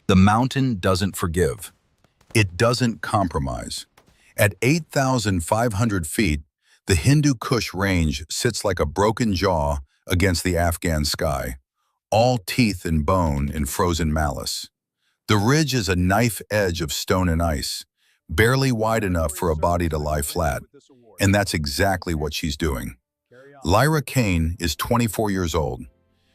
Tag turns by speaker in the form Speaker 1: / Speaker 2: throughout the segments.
Speaker 1: The mountain doesn't forgive.
Speaker 2: It doesn't compromise. At 8,500 feet, the Hindu Kush range sits like a broken jaw against the Afghan sky, all teeth and bone in frozen malice. The ridge is a knife edge of stone and ice, barely wide enough for a body to lie flat, and that's exactly what she's doing. Lyra Kane is 24 years old.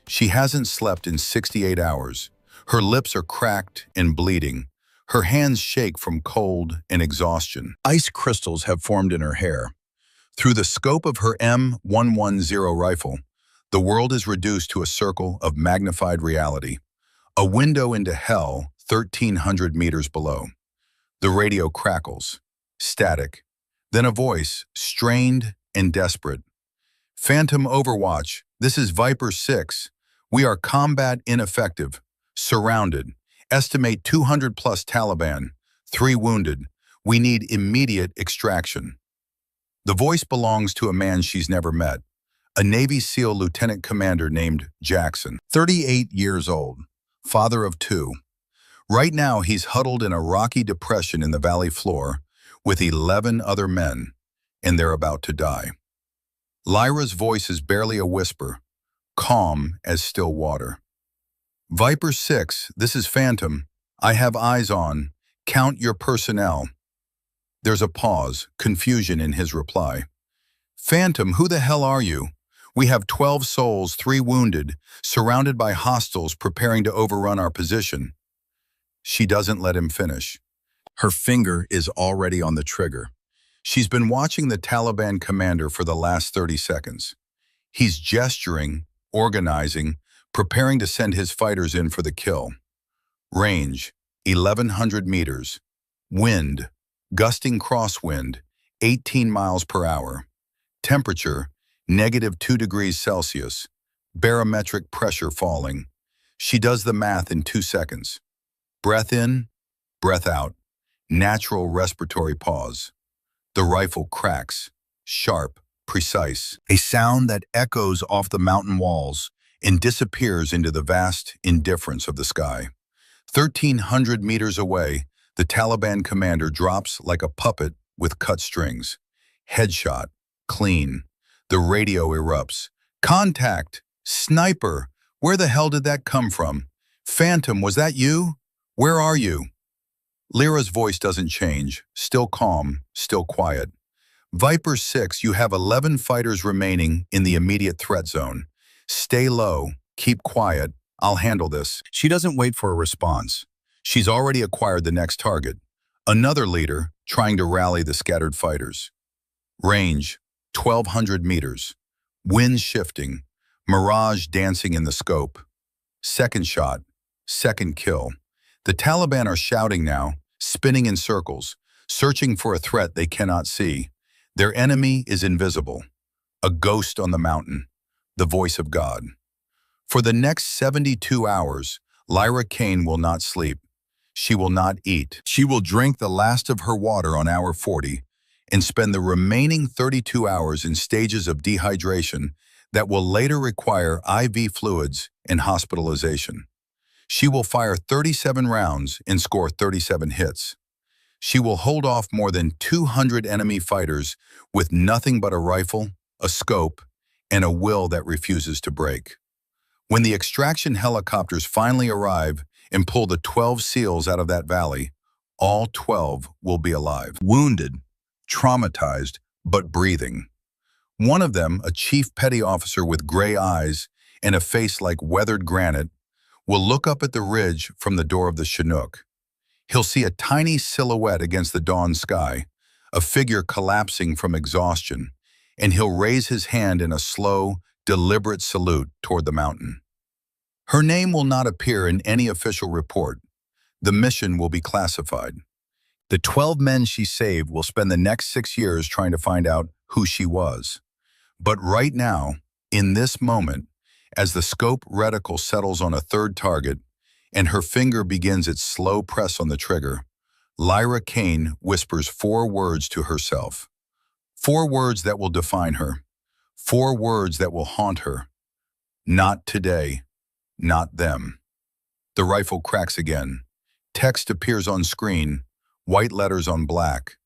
Speaker 2: She hasn't slept in 68 hours. Her lips are cracked and bleeding. Her hands shake from cold and exhaustion. Ice crystals have formed in her hair. Through the scope of her M110 rifle, the world is reduced to a circle of magnified reality, a window into hell 1,300 meters below. The radio crackles, static, then a voice, strained and desperate. Phantom Overwatch, this is Viper 6. We are combat ineffective, surrounded. Estimate 200 plus Taliban, 3 wounded. We need immediate extraction. The voice belongs to a man she's never met, a Navy SEAL lieutenant commander named Jackson, 38 years old, father of 2. Right now, he's huddled in a rocky depression in the valley floor with 11 other men, and they're about to die. Lyra's voice is barely a whisper, calm as still water. Viper 6, this is Phantom. I have eyes on. Count your personnel. There's a pause, confusion in his reply. Phantom, who the hell are you? We have 12 souls, 3 wounded, surrounded by hostiles preparing to overrun our position. She doesn't let him finish. Her finger is already on the trigger. She's been watching the Taliban commander for the last 30 seconds. He's gesturing, organizing, preparing to send his fighters in for the kill. Range, 1,100 meters. Wind, gusting crosswind, 18 miles per hour. Temperature, -2 degrees Celsius. Barometric pressure falling. She does the math in 2 seconds. Breath in, breath out. Natural respiratory pause. The rifle cracks, sharp, precise. A sound that echoes off the mountain walls and disappears into the vast indifference of the sky. 1,300 meters away, the Taliban commander drops like a puppet with cut strings. Headshot, clean. The radio erupts. Contact! Sniper! Where the hell did that come from? Phantom, was that you? Where are you? Lyra's voice doesn't change, still calm, still quiet. Viper 6, you have 11 fighters remaining in the immediate threat zone. Stay low, keep quiet, I'll handle this. She doesn't wait for a response. She's already acquired the next target. Another leader trying to rally the scattered fighters. Range, 1,200 meters. Wind shifting, mirage dancing in the scope. Second shot, second kill. The Taliban are shouting now, spinning in circles, searching for a threat they cannot see. Their enemy is invisible, a ghost on the mountain, the voice of God. For the next 72 hours, Lyra Kane will not sleep. She will not eat. She will drink the last of her water on hour 40 and spend the remaining 32 hours in stages of dehydration that will later require IV fluids and hospitalization. She will fire 37 rounds and score 37 hits. She will hold off more than 200 enemy fighters with nothing but a rifle, a scope, and a will that refuses to break. When the extraction helicopters finally arrive and pull the 12 SEALs out of that valley, all 12 will be alive. Wounded, traumatized, but breathing. One of them, a chief petty officer with gray eyes and a face like weathered granite, will look up at the ridge from the door of the Chinook. He'll see a tiny silhouette against the dawn sky, a figure collapsing from exhaustion, and he'll raise his hand in a slow, deliberate salute toward the mountain. Her name will not appear in any official report. The mission will be classified. The 12 men she saved will spend the next 6 years trying to find out who she was. But right now, in this moment, as the scope reticle settles on a third target and her finger begins its slow press on the trigger, Lyra Kane whispers 4 words to herself. 4 words that will define her. 4 words that will haunt her. Not today. Not them. The rifle cracks again. Text appears on screen, white letters on black.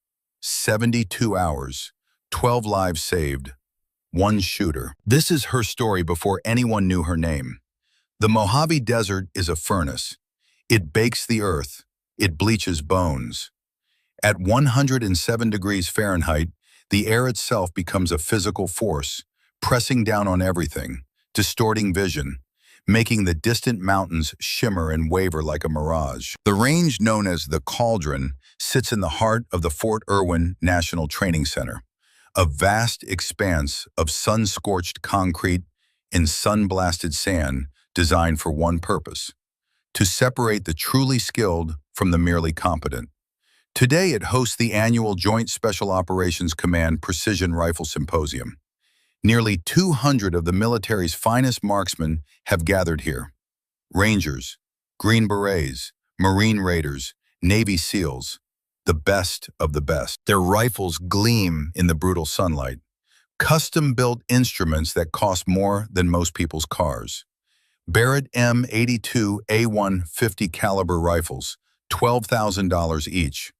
Speaker 2: 72 hours, 12 lives saved, one shooter. This is her story before anyone knew her name. The Mojave Desert is a furnace. It bakes the earth. It bleaches bones. At 107 degrees Fahrenheit, the air itself becomes a physical force, pressing down on everything, distorting vision, making the distant mountains shimmer and waver like a mirage. The range known as the Cauldron sits in the heart of the Fort Irwin National Training Center, a vast expanse of sun-scorched concrete and sun-blasted sand designed for one purpose: to separate the truly skilled from the merely competent. Today it hosts the annual Joint Special Operations Command Precision Rifle Symposium. Nearly 200 of the military's finest marksmen have gathered here. Rangers, Green Berets, Marine Raiders, Navy SEALs, the best of the best. Their rifles gleam in the brutal sunlight. Custom-built instruments that cost more than most people's cars. Barrett M82 A150 caliber rifles, $12,000 each.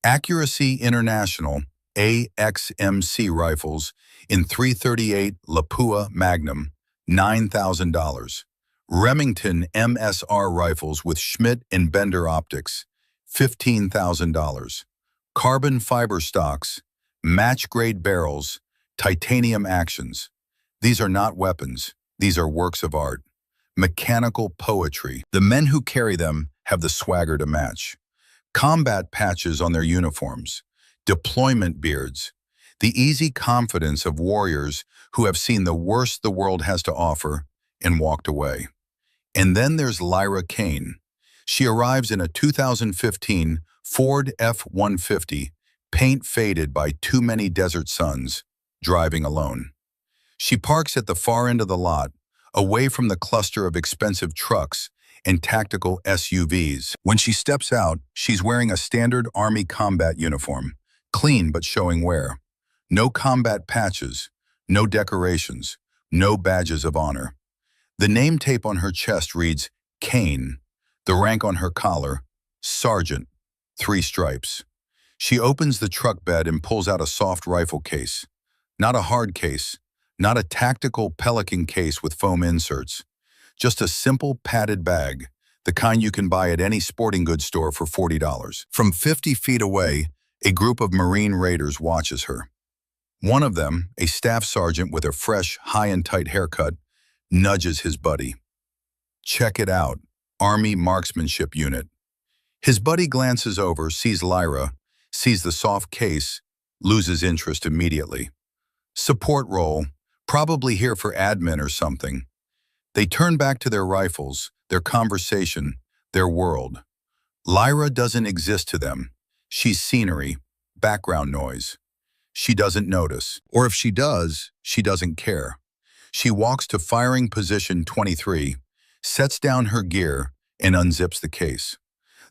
Speaker 2: Accuracy International AXMC rifles in .338 Lapua Magnum, $9,000. Remington MSR rifles with Schmidt and Bender optics, $15,000. Carbon fiber stocks, match-grade barrels, titanium actions. These are not weapons. These are works of art. Mechanical poetry. The men who carry them have the swagger to match. Combat patches on their uniforms. Deployment beards. The easy confidence of warriors who have seen the worst the world has to offer and walked away. And then there's Lyra Kane. She arrives in a 2015 Ford F-150, paint faded by too many desert suns, driving alone. She parks at the far end of the lot, away from the cluster of expensive trucks and tactical SUVs. When she steps out, she's wearing a standard Army combat uniform, clean but showing wear. No combat patches, no decorations, no badges of honor. The name tape on her chest reads Kane, the rank on her collar, Sergeant, 3 stripes. She opens the truck bed and pulls out a soft rifle case. Not a hard case, not a tactical Pelican case with foam inserts. Just a simple padded bag, the kind you can buy at any sporting goods store for $40. From 50 feet away, a group of Marine Raiders watches her. One of them, a staff sergeant with a fresh, high and tight haircut, nudges his buddy. Check it out, Army Marksmanship Unit. His buddy glances over, sees Lyra, sees the soft case, loses interest immediately. Support role, probably here for admin or something. They turn back to their rifles, their conversation, their world. Lyra doesn't exist to them. She's scenery, background noise. She doesn't notice, or if she does, she doesn't care. She walks to firing position 23, sets down her gear, and unzips the case.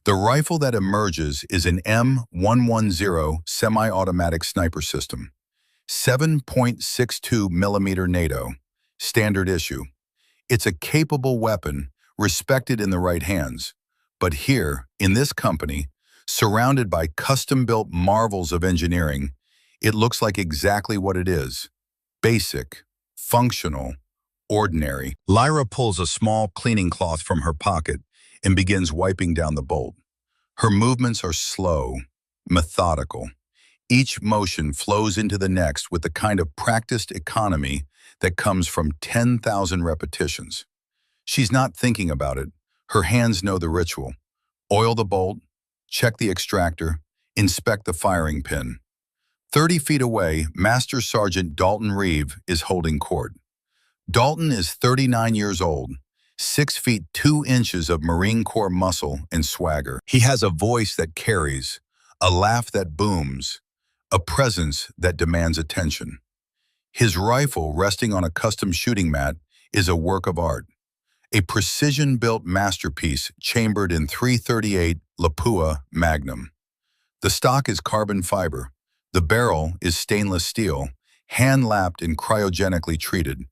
Speaker 2: The rifle that emerges is an M110 semi-automatic sniper system. 7.62 millimeter NATO, standard issue. It's a capable weapon, respected in the right hands. But here, in this company, surrounded by custom-built marvels of engineering, it looks like exactly what it is: basic, functional, ordinary. Lyra pulls a small cleaning cloth from her pocket and begins wiping down the bolt. Her movements are slow, methodical. Each motion flows into the next with the kind of practiced economy that comes from 10,000 repetitions. She's not thinking about it. Her hands know the ritual. Oil the bolt, check the extractor, inspect the firing pin. 30 feet away, Master Sergeant Dalton Reeve is holding court. Dalton is 39 years old, 6 feet 2 inches of Marine Corps muscle and swagger. He has a voice that carries, a laugh that booms, a presence that demands attention. His rifle, resting on a custom shooting mat, is a work of art. A precision-built masterpiece chambered in .338 Lapua Magnum. The stock is carbon fiber. The barrel is stainless steel, hand-lapped and cryogenically treated.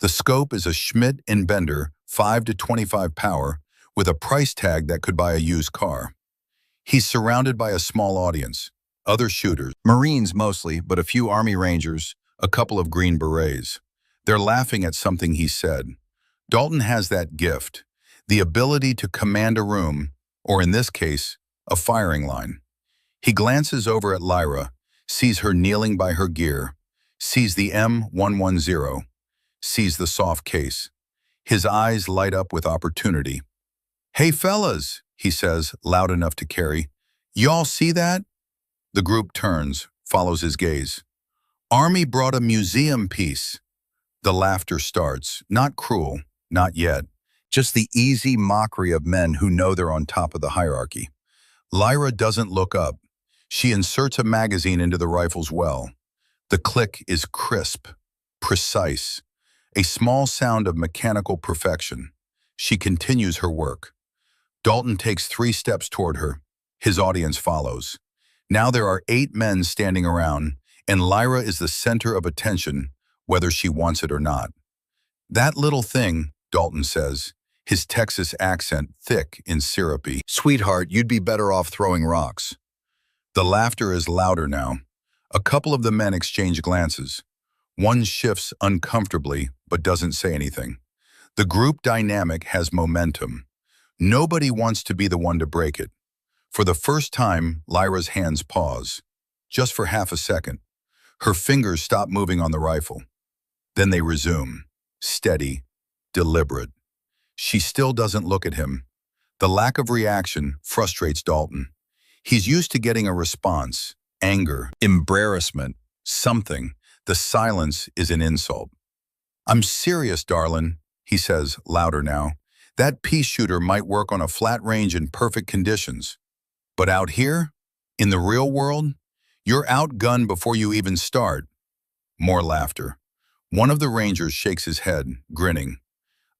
Speaker 2: The scope is a Schmidt & Bender 5 to 25 power with a price tag that could buy a used car. He's surrounded by a small audience, other shooters, Marines mostly, but a few Army Rangers, a couple of Green Berets. They're laughing at something he said. Dalton has that gift, the ability to command a room, or in this case, a firing line. He glances over at Lyra, sees her kneeling by her gear, sees the M110, sees the soft case. His eyes light up with opportunity. "Hey fellas," he says, loud enough to carry. "Y'all see that?" The group turns, follows his gaze. "Army brought a museum piece." The laughter starts, not cruel, not yet. Just the easy mockery of men who know they're on top of the hierarchy. Lyra doesn't look up. She inserts a magazine into the rifle's well. The click is crisp, precise, a small sound of mechanical perfection. She continues her work. Dalton takes 3 steps toward her. His audience follows. Now there are 8 men standing around, and Lyra is the center of attention, whether she wants it or not. "That little thing," Dalton says, his Texas accent thick and syrupy. "Sweetheart, you'd be better off throwing rocks." The laughter is louder now. A couple of the men exchange glances. One shifts uncomfortably, but doesn't say anything. The group dynamic has momentum. Nobody wants to be the one to break it. For the first time, Lyra's hands pause, just for half a second. Her fingers stop moving on the rifle. Then they resume, steady, deliberate. She still doesn't look at him. The lack of reaction frustrates Dalton. He's used to getting a response, anger, embarrassment, something. The silence is an insult. "I'm serious, darling," he says, louder now. "That pea shooter might work on a flat range in perfect conditions. But out here, in the real world, you're outgunned before you even start." More laughter. One of the Rangers shakes his head, grinning.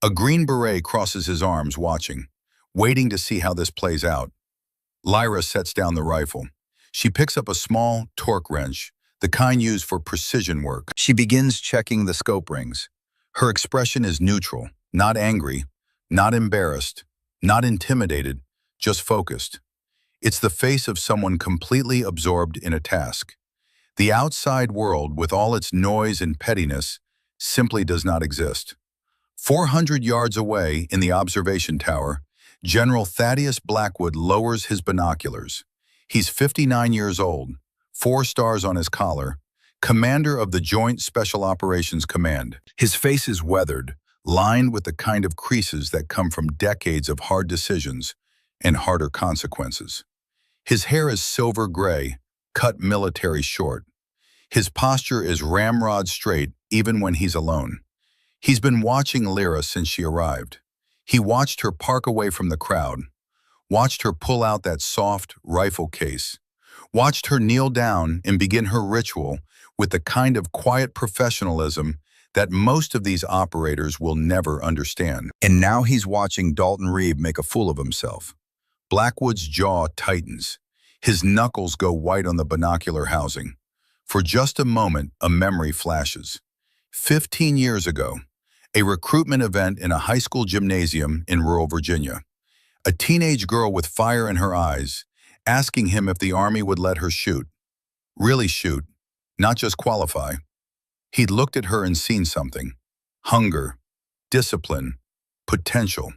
Speaker 2: A Green Beret crosses his arms, watching, waiting to see how this plays out. Lyra sets down the rifle. She picks up a small torque wrench, the kind used for precision work. She begins checking the scope rings. Her expression is neutral, not angry, not embarrassed, not intimidated, just focused. It's the face of someone completely absorbed in a task. The outside world, with all its noise and pettiness, simply does not exist. 400 yards away in the observation tower, General Thaddeus Blackwood lowers his binoculars. He's 59 years old, 4 stars on his collar, commander of the Joint Special Operations Command. His face is weathered, lined with the kind of creases that come from decades of hard decisions and harder consequences. His hair is silver gray, cut military short. His posture is ramrod straight even when he's alone. He's been watching Lyra since she arrived. He watched her park away from the crowd, watched her pull out that soft rifle case, watched her kneel down and begin her ritual with the kind of quiet professionalism that most of these operators will never understand. And now he's watching Dalton Reeb make a fool of himself. Blackwood's jaw tightens. His knuckles go white on the binocular housing. For just a moment, a memory flashes. 15 years ago, a recruitment event in a high school gymnasium in rural Virginia. A teenage girl with fire in her eyes, asking him if the Army would let her shoot. Really shoot, not just qualify. He'd looked at her and seen something. Hunger, discipline, potential.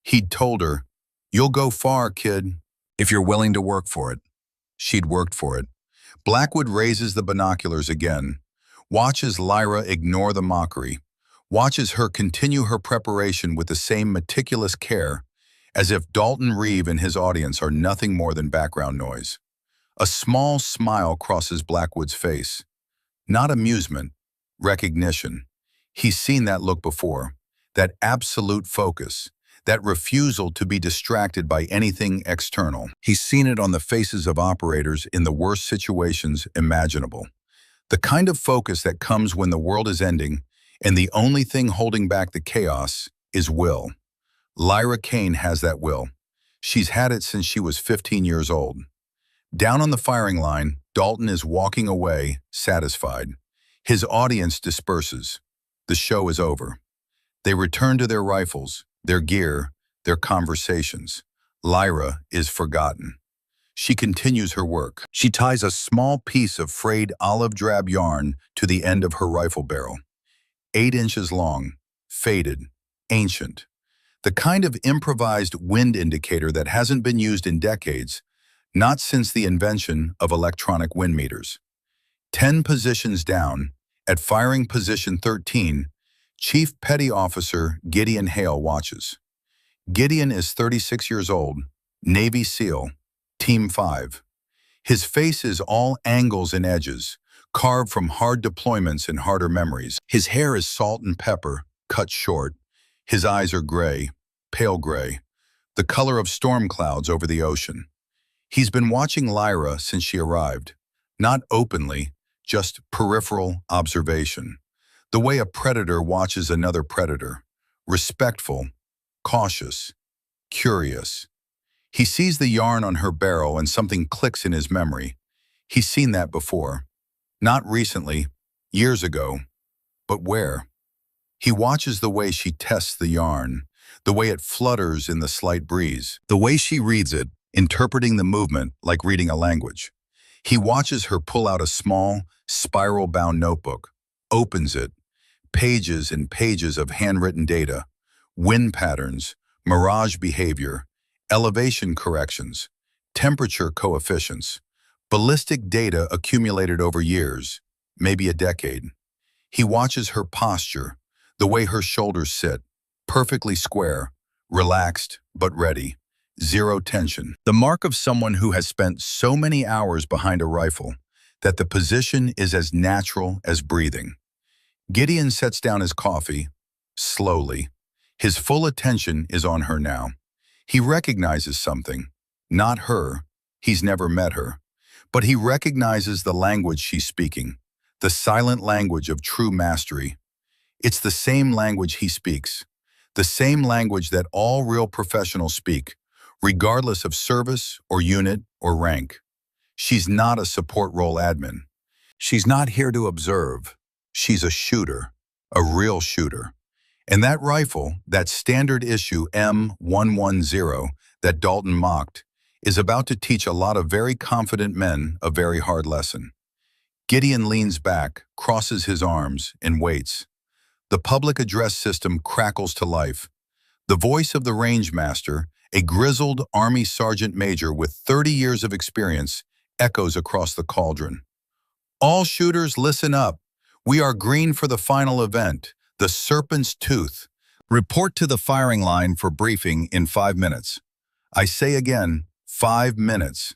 Speaker 2: He'd told her, "You'll go far, kid, if you're willing to work for it." She'd worked for it. Blackwood raises the binoculars again, watches Lyra ignore the mockery, watches her continue her preparation with the same meticulous care, as if Dalton Reeb and his audience are nothing more than background noise. A small smile crosses Blackwood's face. Not amusement, recognition. He's seen that look before, that absolute focus, that refusal to be distracted by anything external. He's seen it on the faces of operators in the worst situations imaginable. The kind of focus that comes when the world is ending and the only thing holding back the chaos is will. Lyra Kane has that will. She's had it since she was 15 years old. Down on the firing line, Dalton is walking away, satisfied. His audience disperses. The show is over. They return to their rifles, their gear, their conversations. Lyra is forgotten. She continues her work. She ties a small piece of frayed olive drab yarn to the end of her rifle barrel. 8 inches long, faded, ancient. The kind of improvised wind indicator that hasn't been used in decades, not since the invention of electronic wind meters. 10 positions down, at firing position 13, Chief Petty Officer Gideon Hale watches. Gideon is 36 years old, Navy SEAL, Team 5. His face is all angles and edges, carved from hard deployments and harder memories. His hair is salt and pepper, cut short. His eyes are gray, pale gray, the color of storm clouds over the ocean. He's been watching Lyra since she arrived, not openly, just peripheral observation. The way a predator watches another predator, respectful, cautious, curious. He sees the yarn on her barrel and something clicks in his memory. He's seen that before. Not recently, years ago, but where? He watches the way she tests the yarn, the way it flutters in the slight breeze, the way she reads it, interpreting the movement like reading a language. He watches her pull out a small, spiral-bound notebook, opens it, pages and pages of handwritten data, wind patterns, mirage behavior, elevation corrections, temperature coefficients, ballistic data accumulated over years, maybe a decade. He watches her posture, the way her shoulders sit, perfectly square, relaxed but ready, zero tension. The mark of someone who has spent so many hours behind a rifle that the position is as natural as breathing. Gideon sets down his coffee, slowly. His full attention is on her now. He recognizes something, not her, he's never met her, but he recognizes the language she's speaking, the silent language of true mastery. It's the same language he speaks, the same language that all real professionals speak, regardless of service or unit or rank. She's not a support role admin. She's not here to observe. She's a shooter, a real shooter. And that rifle, that standard issue M110 that Dalton mocked, is about to teach a lot of very confident men a very hard lesson. Gideon leans back, crosses his arms, and waits. The public address system crackles to life. The voice of the range master, a grizzled Army Sergeant Major with 30 years of experience, echoes across the cauldron. All shooters, listen up. We are green for the final event, the Serpent's Tooth. Report to the firing line for briefing in 5 minutes. I say again, 5 minutes.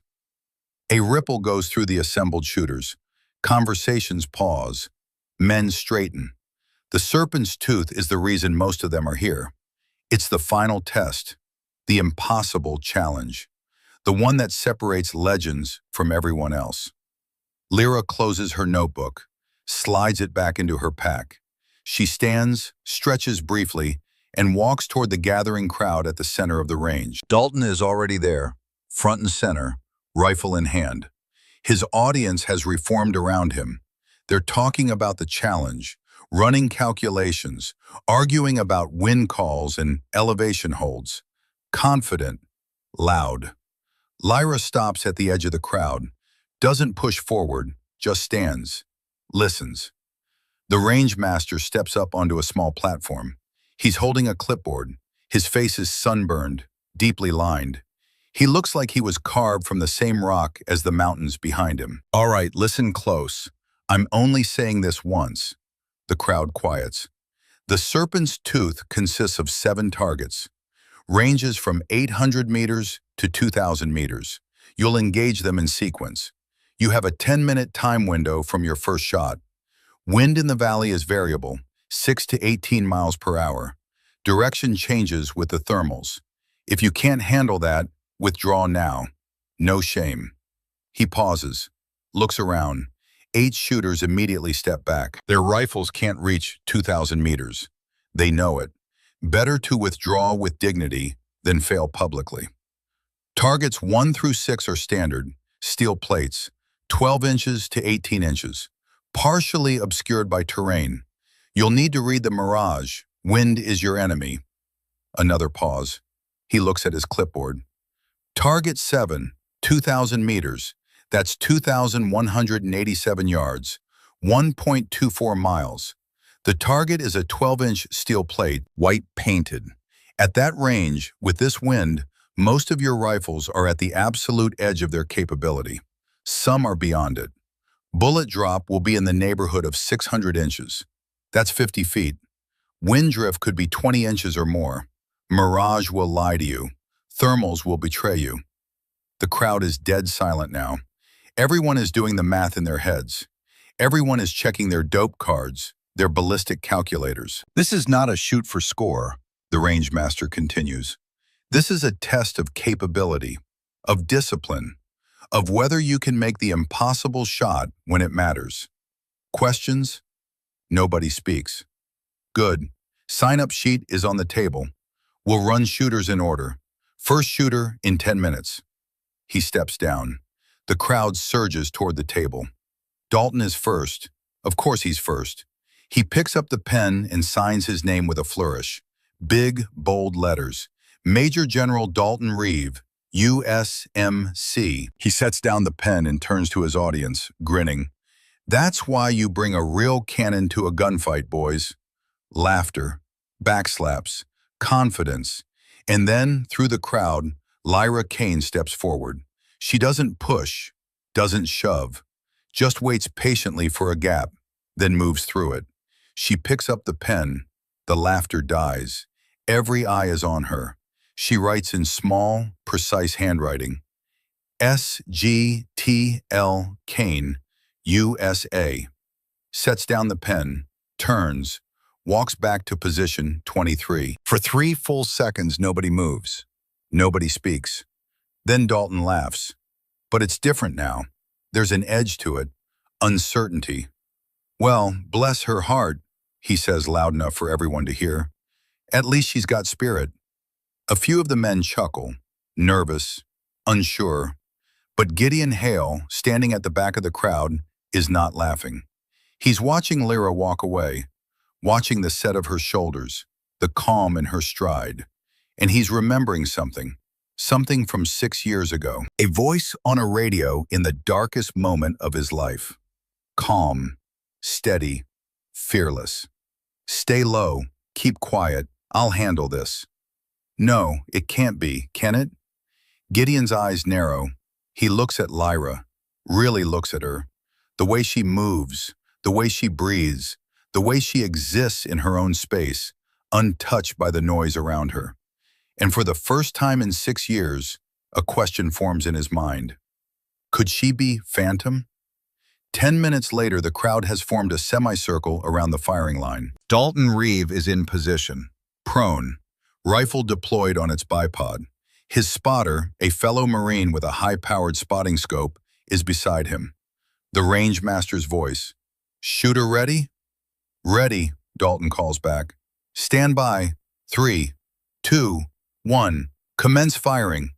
Speaker 2: A ripple goes through the assembled shooters. Conversations pause. Men straighten. The Serpent's Tooth is the reason most of them are here. It's the final test, the impossible challenge, the one that separates legends from everyone else. Lyra closes her notebook, slides it back into her pack. She stands, stretches briefly, and walks toward the gathering crowd at the center of the range. Dalton is already there, front and center, rifle in hand. His audience has reformed around him. They're talking about the challenge, running calculations, arguing about wind calls and elevation holds. Confident, loud. Lyra stops at the edge of the crowd, doesn't push forward, just stands, listens. The range master steps up onto a small platform. He's holding a clipboard. His face is sunburned, deeply lined. He looks like he was carved from the same rock as the mountains behind him. All right, listen close. I'm only saying this once. The crowd quiets. The Serpent's Tooth consists of 7 targets, ranges from 800 meters to 2,000 meters. You'll engage them in sequence. You have a 10-minute time window from your first shot. Wind in the valley is variable, 6 to 18 miles per hour. Direction changes with the thermals. If you can't handle that, withdraw now. No shame. He pauses, looks around. 8 shooters immediately step back. Their rifles can't reach 2,000 meters. They know it. Better to withdraw with dignity than fail publicly. Targets 1 through 6 are standard, steel plates, 12 inches to 18 inches, partially obscured by terrain. You'll need to read the mirage. Wind is your enemy. Another pause. He looks at his clipboard. Target 7, 2,000 meters. That's 2,187 yards, 1.24 miles. The target is a 12-inch steel plate, white painted. At that range, with this wind, most of your rifles are at the absolute edge of their capability. Some are beyond it. Bullet drop will be in the neighborhood of 600 inches. That's 50 feet. Wind drift could be 20 inches or more. Mirage will lie to you. Thermals will betray you. The crowd is dead silent now. Everyone is doing the math in their heads. Everyone is checking their dope cards, their ballistic calculators. This is not a shoot for score, the range master continues. This is a test of capability, of discipline, of whether you can make the impossible shot when it matters. Questions? Nobody speaks. Good. Sign-up sheet is on the table. We'll run shooters in order. First shooter in 10 minutes. He steps down. The crowd surges toward the table. Dalton is first. Of course he's first. He picks up the pen and signs his name with a flourish. Big, bold letters. Major General Dalton Reeve, USMC. He sets down the pen and turns to his audience, grinning. That's why you bring a real cannon to a gunfight, boys. Laughter, backslaps, confidence. And then, through the crowd, Lyra Kane steps forward. She doesn't push, doesn't shove, just waits patiently for a gap, then moves through it. She picks up the pen. The laughter dies. Every eye is on her. She writes in small, precise handwriting. SGTL Kane, USA. Sets down the pen, turns, walks back to position 23. For 3 full seconds, nobody moves. Nobody speaks. Then Dalton laughs. But it's different now. There's an edge to it. Uncertainty. Well, bless her heart, he says loud enough for everyone to hear. At least she's got spirit. A few of the men chuckle, nervous, unsure. But Gideon Hale, standing at the back of the crowd, is not laughing. He's watching Lyra walk away, watching the set of her shoulders, the calm in her stride. And he's remembering something from 6 years ago. A voice on a radio in the darkest moment of his life. Calm, steady, fearless. Stay low, keep quiet, I'll handle this. No, it can't be, can it? Gideon's eyes narrow. He looks at Lyra, really looks at her. The way she moves, the way she breathes, the way she exists in her own space, untouched by the noise around her. And for the first time in 6 years, a question forms in his mind. Could she be Phantom? 10 minutes later, the crowd has formed a semicircle around the firing line. Dalton Reeve is in position, prone, rifle deployed on its bipod. His spotter, a fellow Marine with a high-powered spotting scope, is beside him. The range master's voice. Shooter ready? Ready, Dalton calls back. Stand by. 3, 2, 1. Commence firing.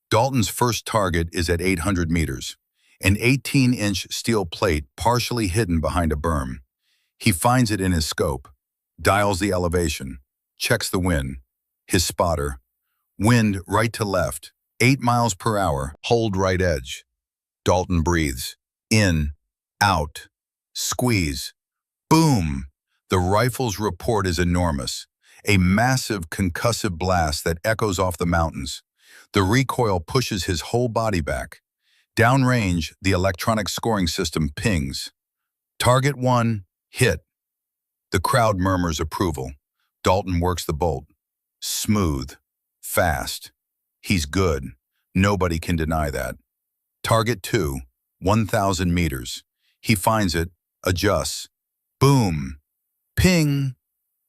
Speaker 2: Dalton's first target is at 800 meters, an 18-inch steel plate partially hidden behind a berm. He finds it in his scope, dials the elevation, checks the wind. His spotter. Wind right to left, 8 miles per hour, hold right edge. Dalton breathes. In, out, squeeze. Boom! The rifle's report is enormous. A massive concussive blast that echoes off the mountains. The recoil pushes his whole body back. Downrange, the electronic scoring system pings. Target 1, hit. The crowd murmurs approval. Dalton works the bolt. Smooth. Fast. He's good. Nobody can deny that. Target 2, 1,000 meters. He finds it, adjusts. Boom. Ping.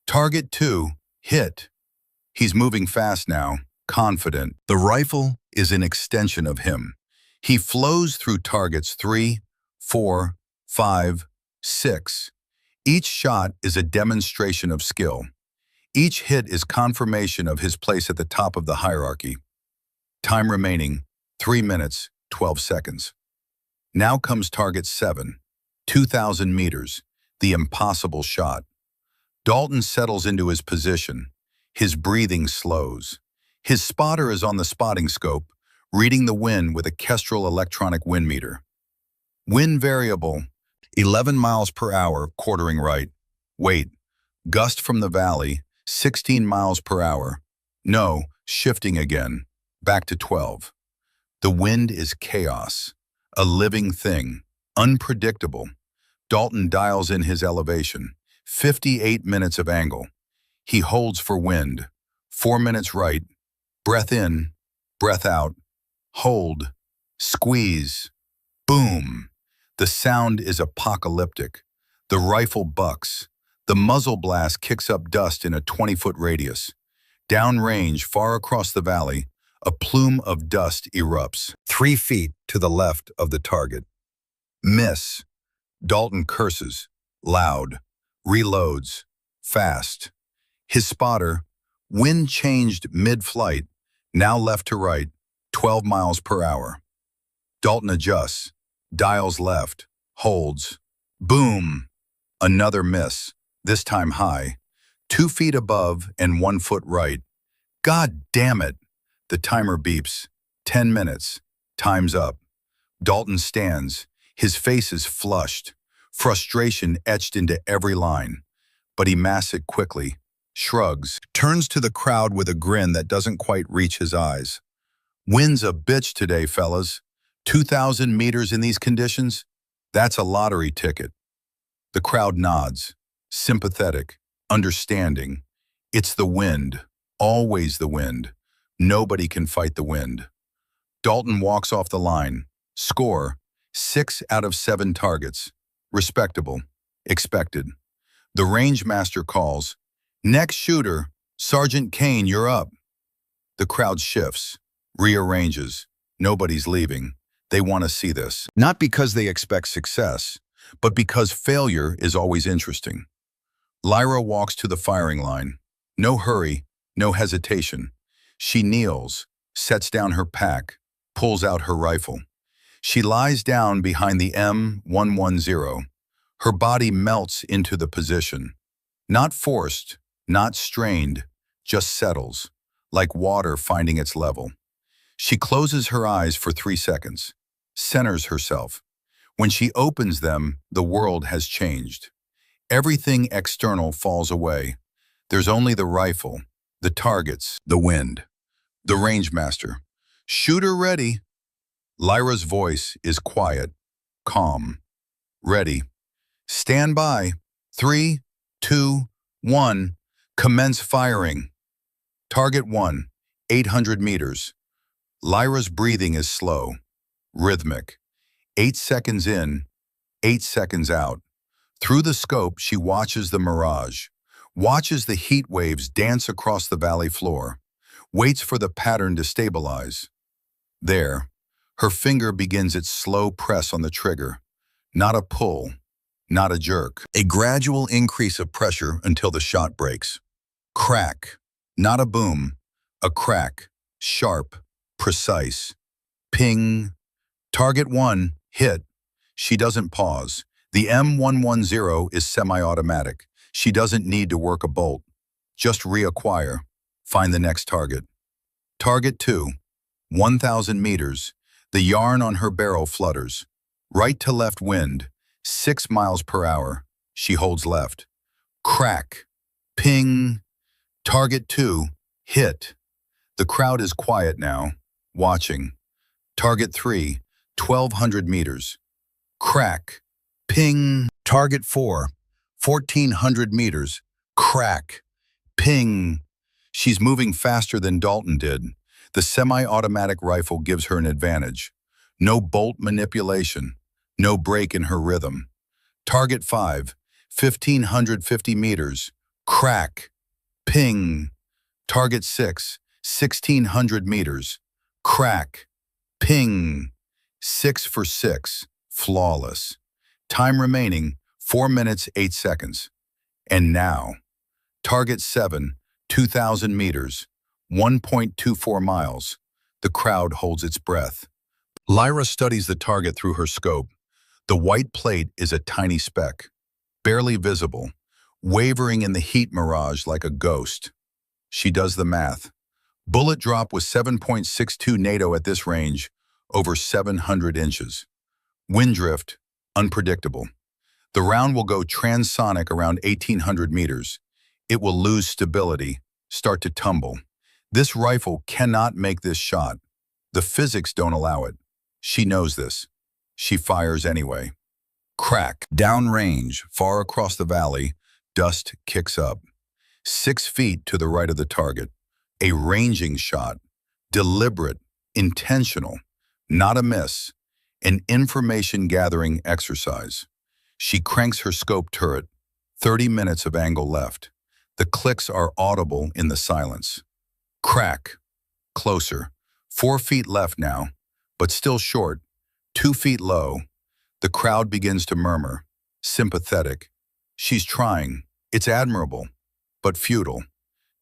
Speaker 2: Target 2, hit. He's moving fast now, confident. The rifle is an extension of him. He flows through targets 3, 4, 5, 6. Each shot is a demonstration of skill. Each hit is confirmation of his place at the top of the hierarchy. Time remaining, 3 minutes, 12 seconds. Now comes target 7, 2,000 meters, the impossible shot. Dalton settles into his position. His breathing slows. His spotter is on the spotting scope, reading the wind with a Kestrel electronic wind meter. Wind variable, 11 miles per hour, quartering right. Wait, gust from the valley, 16 miles per hour. No, shifting again, back to 12. The wind is chaos, a living thing, unpredictable. Dalton dials in his elevation, 58 minutes of angle. He holds for wind, 4 minutes right, breath in, breath out, hold, squeeze, boom. The sound is apocalyptic. The rifle bucks. The muzzle blast kicks up dust in a 20-foot radius. Downrange, far across the valley, a plume of dust erupts, 3 feet to the left of the target. Miss. Dalton curses, loud, reloads, fast. His spotter, wind changed mid-flight, now left to right, 12 miles per hour. Dalton adjusts, dials left, holds. Boom! Another miss, this time high, 2 feet above and 1 foot right. God damn it! The timer beeps. 10 minutes. Time's up. Dalton stands. His face is flushed, frustration etched into every line. But he masks it quickly, shrugs, turns to the crowd with a grin that doesn't quite reach his eyes. Wind's a bitch today, fellas. 2,000 meters in these conditions? That's a lottery ticket. The crowd nods, sympathetic, understanding. It's the wind, always the wind. Nobody can fight the wind. Dalton walks off the line. Score, 6 out of 7 targets. Respectable. Expected. The range master calls, "Next shooter, Sergeant Kane, you're up." The crowd shifts, rearranges. Nobody's leaving. They want to see this. Not because they expect success, but because failure is always interesting. Lyra walks to the firing line. No hurry, no hesitation. She kneels, sets down her pack, pulls out her rifle. She lies down behind the M110. Her body melts into the position. Not forced, not strained, just settles, like water finding its level. She closes her eyes for 3 seconds, centers herself. When she opens them, the world has changed. Everything external falls away. There's only the rifle, the targets, the wind. The range master. "Shooter ready." Lyra's voice is quiet, calm. "Ready. Stand by. 3, 2, 1. Commence firing." Target 1, 800 meters. Lyra's breathing is slow, rhythmic. 8 seconds in, 8 seconds out. Through the scope, she watches the mirage, watches the heat waves dance across the valley floor, waits for the pattern to stabilize. There, her finger begins its slow press on the trigger. Not a pull, not a jerk. A gradual increase of pressure until the shot breaks. Crack, not a boom, a crack, sharp, precise. Ping. Target 1, hit. She doesn't pause. The M110 is semi-automatic. She doesn't need to work a bolt. Just reacquire. Find the next target. Target 2, 1,000 meters. The yarn on her barrel flutters. Right to left wind, 6 miles per hour. She holds left. Crack. Ping. Target 2, hit. The crowd is quiet now, watching. Target 3, 1,200 meters. Crack. Ping. Target 4, 1,400 meters. Crack. Ping. She's moving faster than Dalton did. The semi-automatic rifle gives her an advantage. No bolt manipulation. No break in her rhythm. Target 5, 1,550 meters. Crack. Ping. Target 6, 1,600 meters. Crack. Ping. 6 for 6. Flawless. Time remaining, 4 minutes, 8 seconds. And now, target 7, 2,000 meters, 1.24 miles. The crowd holds its breath. Lyra studies the target through her scope. The white plate is a tiny speck, barely visible, wavering in the heat mirage like a ghost. She does the math. Bullet drop was 7.62 NATO at this range, over 700 inches. Wind drift, unpredictable. The round will go transonic around 1,800 meters. It will lose stability, start to tumble. This rifle cannot make this shot. The physics don't allow it. She knows this. She fires anyway. Crack. Downrange, far across the valley, dust kicks up. 6 feet to the right of the target. A ranging shot. Deliberate, intentional, not a miss. An information-gathering exercise. She cranks her scope turret. 30 minutes of angle left. The clicks are audible in the silence. Crack. Closer. 4 feet left now, but still short. 2 feet low. The crowd begins to murmur. Sympathetic. She's trying. It's admirable, but futile.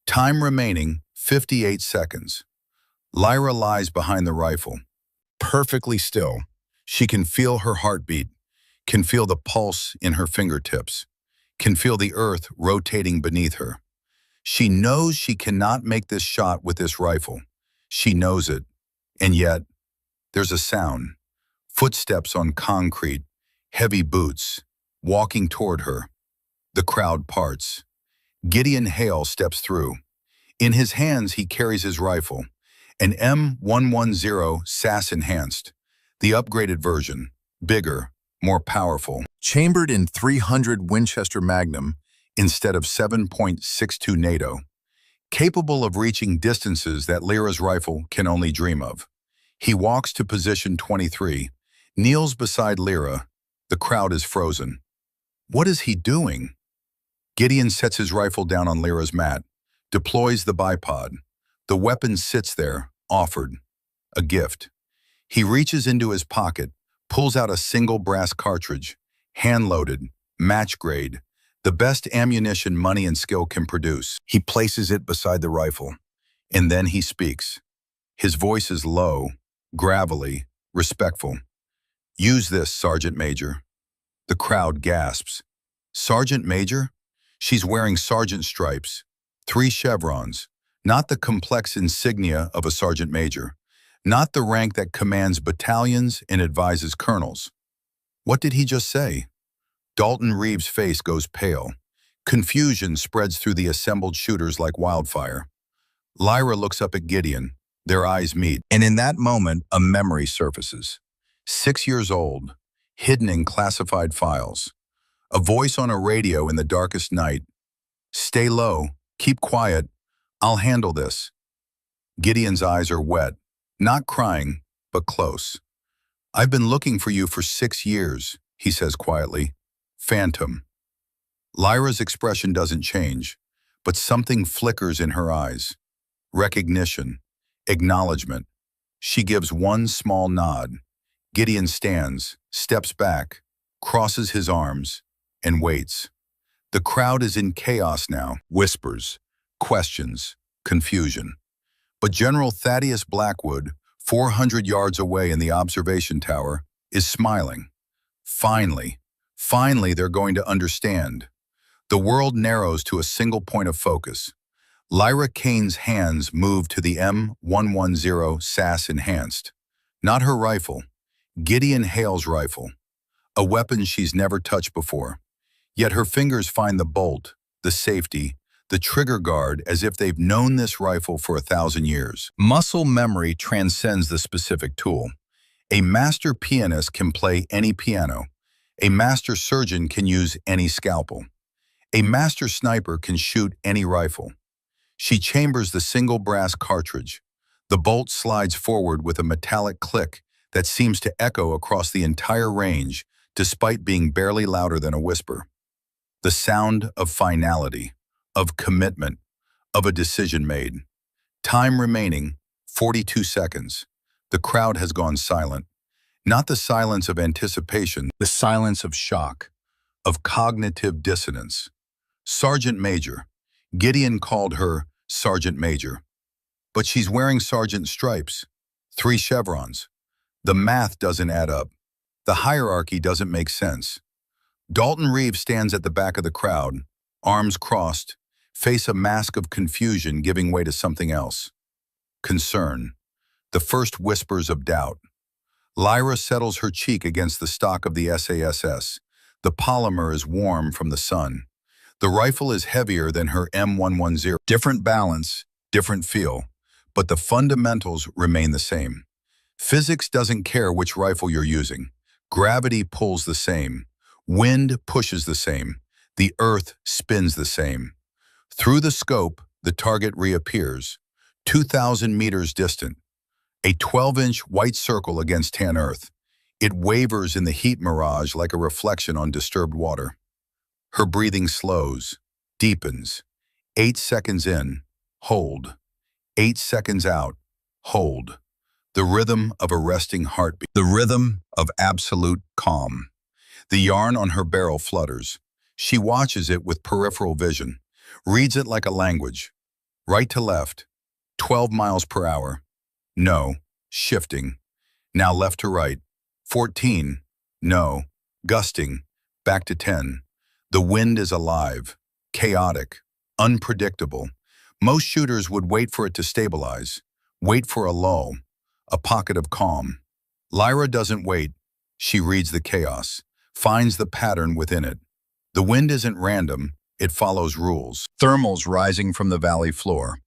Speaker 2: Time remaining, 58 seconds. Lyra lies behind the rifle. Perfectly still. She can feel her heartbeat, can feel the pulse in her fingertips, can feel the earth rotating beneath her. She knows she cannot make this shot with this rifle. She knows it. And yet, there's a sound. Footsteps on concrete, heavy boots, walking toward her. The crowd parts. Gideon Hale steps through. In his hands, he carries his rifle, an M110 SAS Enhanced, the upgraded version, bigger, more powerful. Chambered in .300 Winchester Magnum instead of 7.62 NATO, capable of reaching distances that Lyra's rifle can only dream of. He walks to position 23, kneels beside Lyra. The crowd is frozen. What is he doing? Gideon sets his rifle down on Lyra's mat, deploys the bipod. The weapon sits there, offered, a gift. He reaches into his pocket, pulls out a single brass cartridge, hand-loaded, match-grade, the best ammunition money and skill can produce. He places it beside the rifle, and then he speaks. His voice is low, gravelly, respectful. Use this, Sergeant Major. The crowd gasps. Sergeant Major? She's wearing sergeant stripes, 3 chevrons, not the complex insignia of a sergeant major, not the rank that commands battalions and advises colonels. What did he just say? Dalton Reeves' face goes pale. Confusion spreads through the assembled shooters like wildfire. Lyra looks up at Gideon. Their eyes meet, and in that moment, a memory surfaces. 6 years old, hidden in classified files. A voice on a radio in the darkest night. Stay low, keep quiet, I'll handle this. Gideon's eyes are wet, not crying, but close. I've been looking for you for 6 years, he says quietly. Phantom. Lyra's expression doesn't change, but something flickers in her eyes. Recognition, acknowledgement. She gives one small nod. Gideon stands, steps back, crosses his arms, and waits. The crowd is in chaos now, whispers, questions, confusion. But General Thaddeus Blackwood, 400 yards away in the observation tower, is smiling. Finally they're going to understand. The world narrows to a single point of focus. Lyra Kane's hands move to the M110 SAS Enhanced. Not her rifle, Gideon Hale's rifle, a weapon she's never touched before. Yet her fingers find the bolt, the safety, the trigger guard as if they've known this rifle for 1,000 years. Muscle memory transcends the specific tool. A master pianist can play any piano. A master surgeon can use any scalpel. A master sniper can shoot any rifle. She chambers the single brass cartridge. The bolt slides forward with a metallic click that seems to echo across the entire range, despite being barely louder than a whisper. The sound of finality, of commitment, of a decision made. Time remaining, 42 seconds. The crowd has gone silent. Not the silence of anticipation, the silence of shock, of cognitive dissonance. Sergeant Major. Gideon called her Sergeant Major. But she's wearing sergeant stripes, 3 chevrons. The math doesn't add up. The hierarchy doesn't make sense. Dalton Reeves stands at the back of the crowd, arms crossed, face a mask of confusion giving way to something else. concern, the first whispers of doubt. Lyra settles her cheek against the stock of the SASS. The polymer is warm from the sun. The rifle is heavier than her M110. Different balance, different feel, but the fundamentals remain the same. Physics doesn't care which rifle you're using. Gravity pulls the same. Wind pushes the same. The earth spins the same. Through the scope, the target reappears, 2,000 meters distant. A 12-inch white circle against tan earth. It wavers in the heat mirage like a reflection on disturbed water. Her breathing slows, deepens. 8 seconds in, hold. 8 seconds out, hold. The rhythm of a resting heartbeat. The rhythm of absolute calm. The yarn on her barrel flutters. She watches it with peripheral vision, reads it like a language. Right to left, 12 miles per hour. No, shifting. Now left to right, 14. No, gusting, back to 10. The wind is alive, chaotic, unpredictable. Most shooters would wait for it to stabilize, wait for a lull, a pocket of calm. Lyra doesn't wait. She reads the chaos, finds the pattern within it. The wind isn't random, it follows rules. Thermals rising from the valley floor,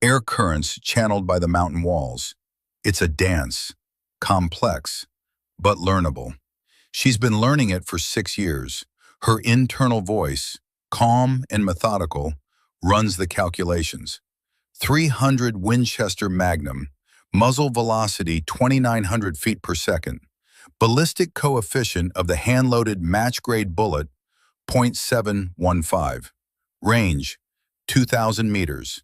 Speaker 2: air currents channeled by the mountain walls. It's a dance, complex, but learnable. She's been learning it for 6 years. Her internal voice, calm and methodical, runs the calculations. 300 Winchester Magnum, muzzle velocity 2,900 feet per second. Ballistic coefficient of the hand-loaded match-grade bullet, 0.715. Range, 2,000 meters.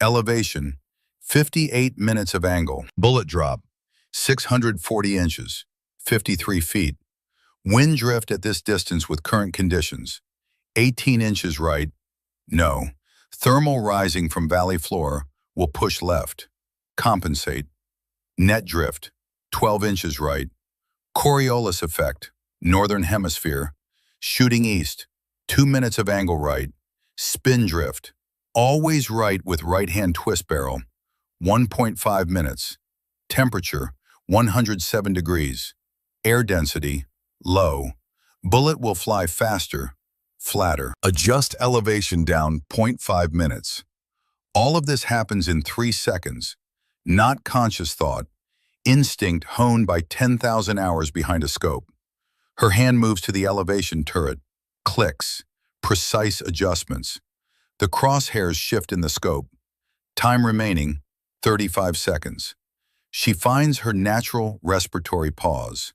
Speaker 2: Elevation, 58 minutes of angle. Bullet drop, 640 inches, 53 feet. Wind drift at this distance with current conditions, 18 inches right, no. Thermal rising from valley floor will push left, compensate. Net drift, 12 inches right. Coriolis effect, northern hemisphere. Shooting east, 2 minutes of angle right. Spin drift, always right with right-hand twist barrel, 1.5 minutes. Temperature, 107 degrees. Air density, low. Bullet will fly faster, flatter. Adjust elevation down 0.5 minutes. All of this happens in 3 seconds. Not conscious thought. Instinct honed by 10,000 hours behind a scope. Her hand moves to the elevation turret. Clicks. Precise adjustments. The crosshairs shift in the scope. Time remaining, 35 seconds. She finds her natural respiratory pause.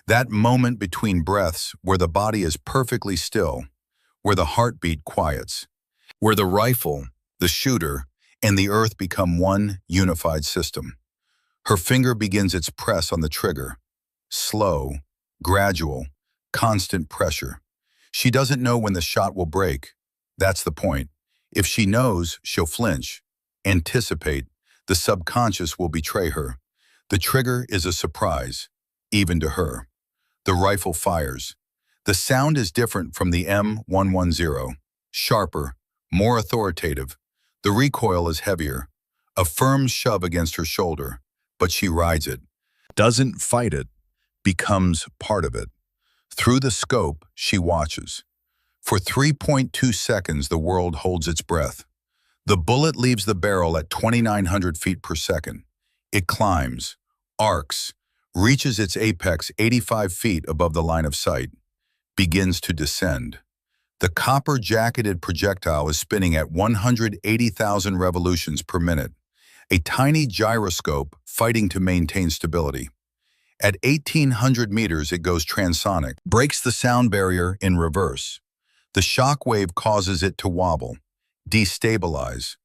Speaker 2: That moment between breaths where the body is perfectly still, where the heartbeat quiets, where the rifle, the shooter, and the earth become one unified system. Her finger begins its press on the trigger. Slow, gradual, constant pressure. She doesn't know when the shot will break. That's the point. If she knows, she'll flinch. Anticipate. The subconscious will betray her. The trigger is a surprise, even to her. The rifle fires. The sound is different from the M110. Sharper, more authoritative. The recoil is heavier. A firm shove against her shoulder, but she rides it. Doesn't fight it, becomes part of it. Through the scope, she watches. For 3.2 seconds, the world holds its breath. The bullet leaves the barrel at 2,900 feet per second. It climbs, arcs, reaches its apex 85 feet above the line of sight, begins to descend. The copper-jacketed projectile is spinning at 180,000 revolutions per minute, a tiny gyroscope fighting to maintain stability. At 1,800 meters, it goes transonic, breaks the sound barrier in reverse. The shock wave causes it to wobble, destabilize.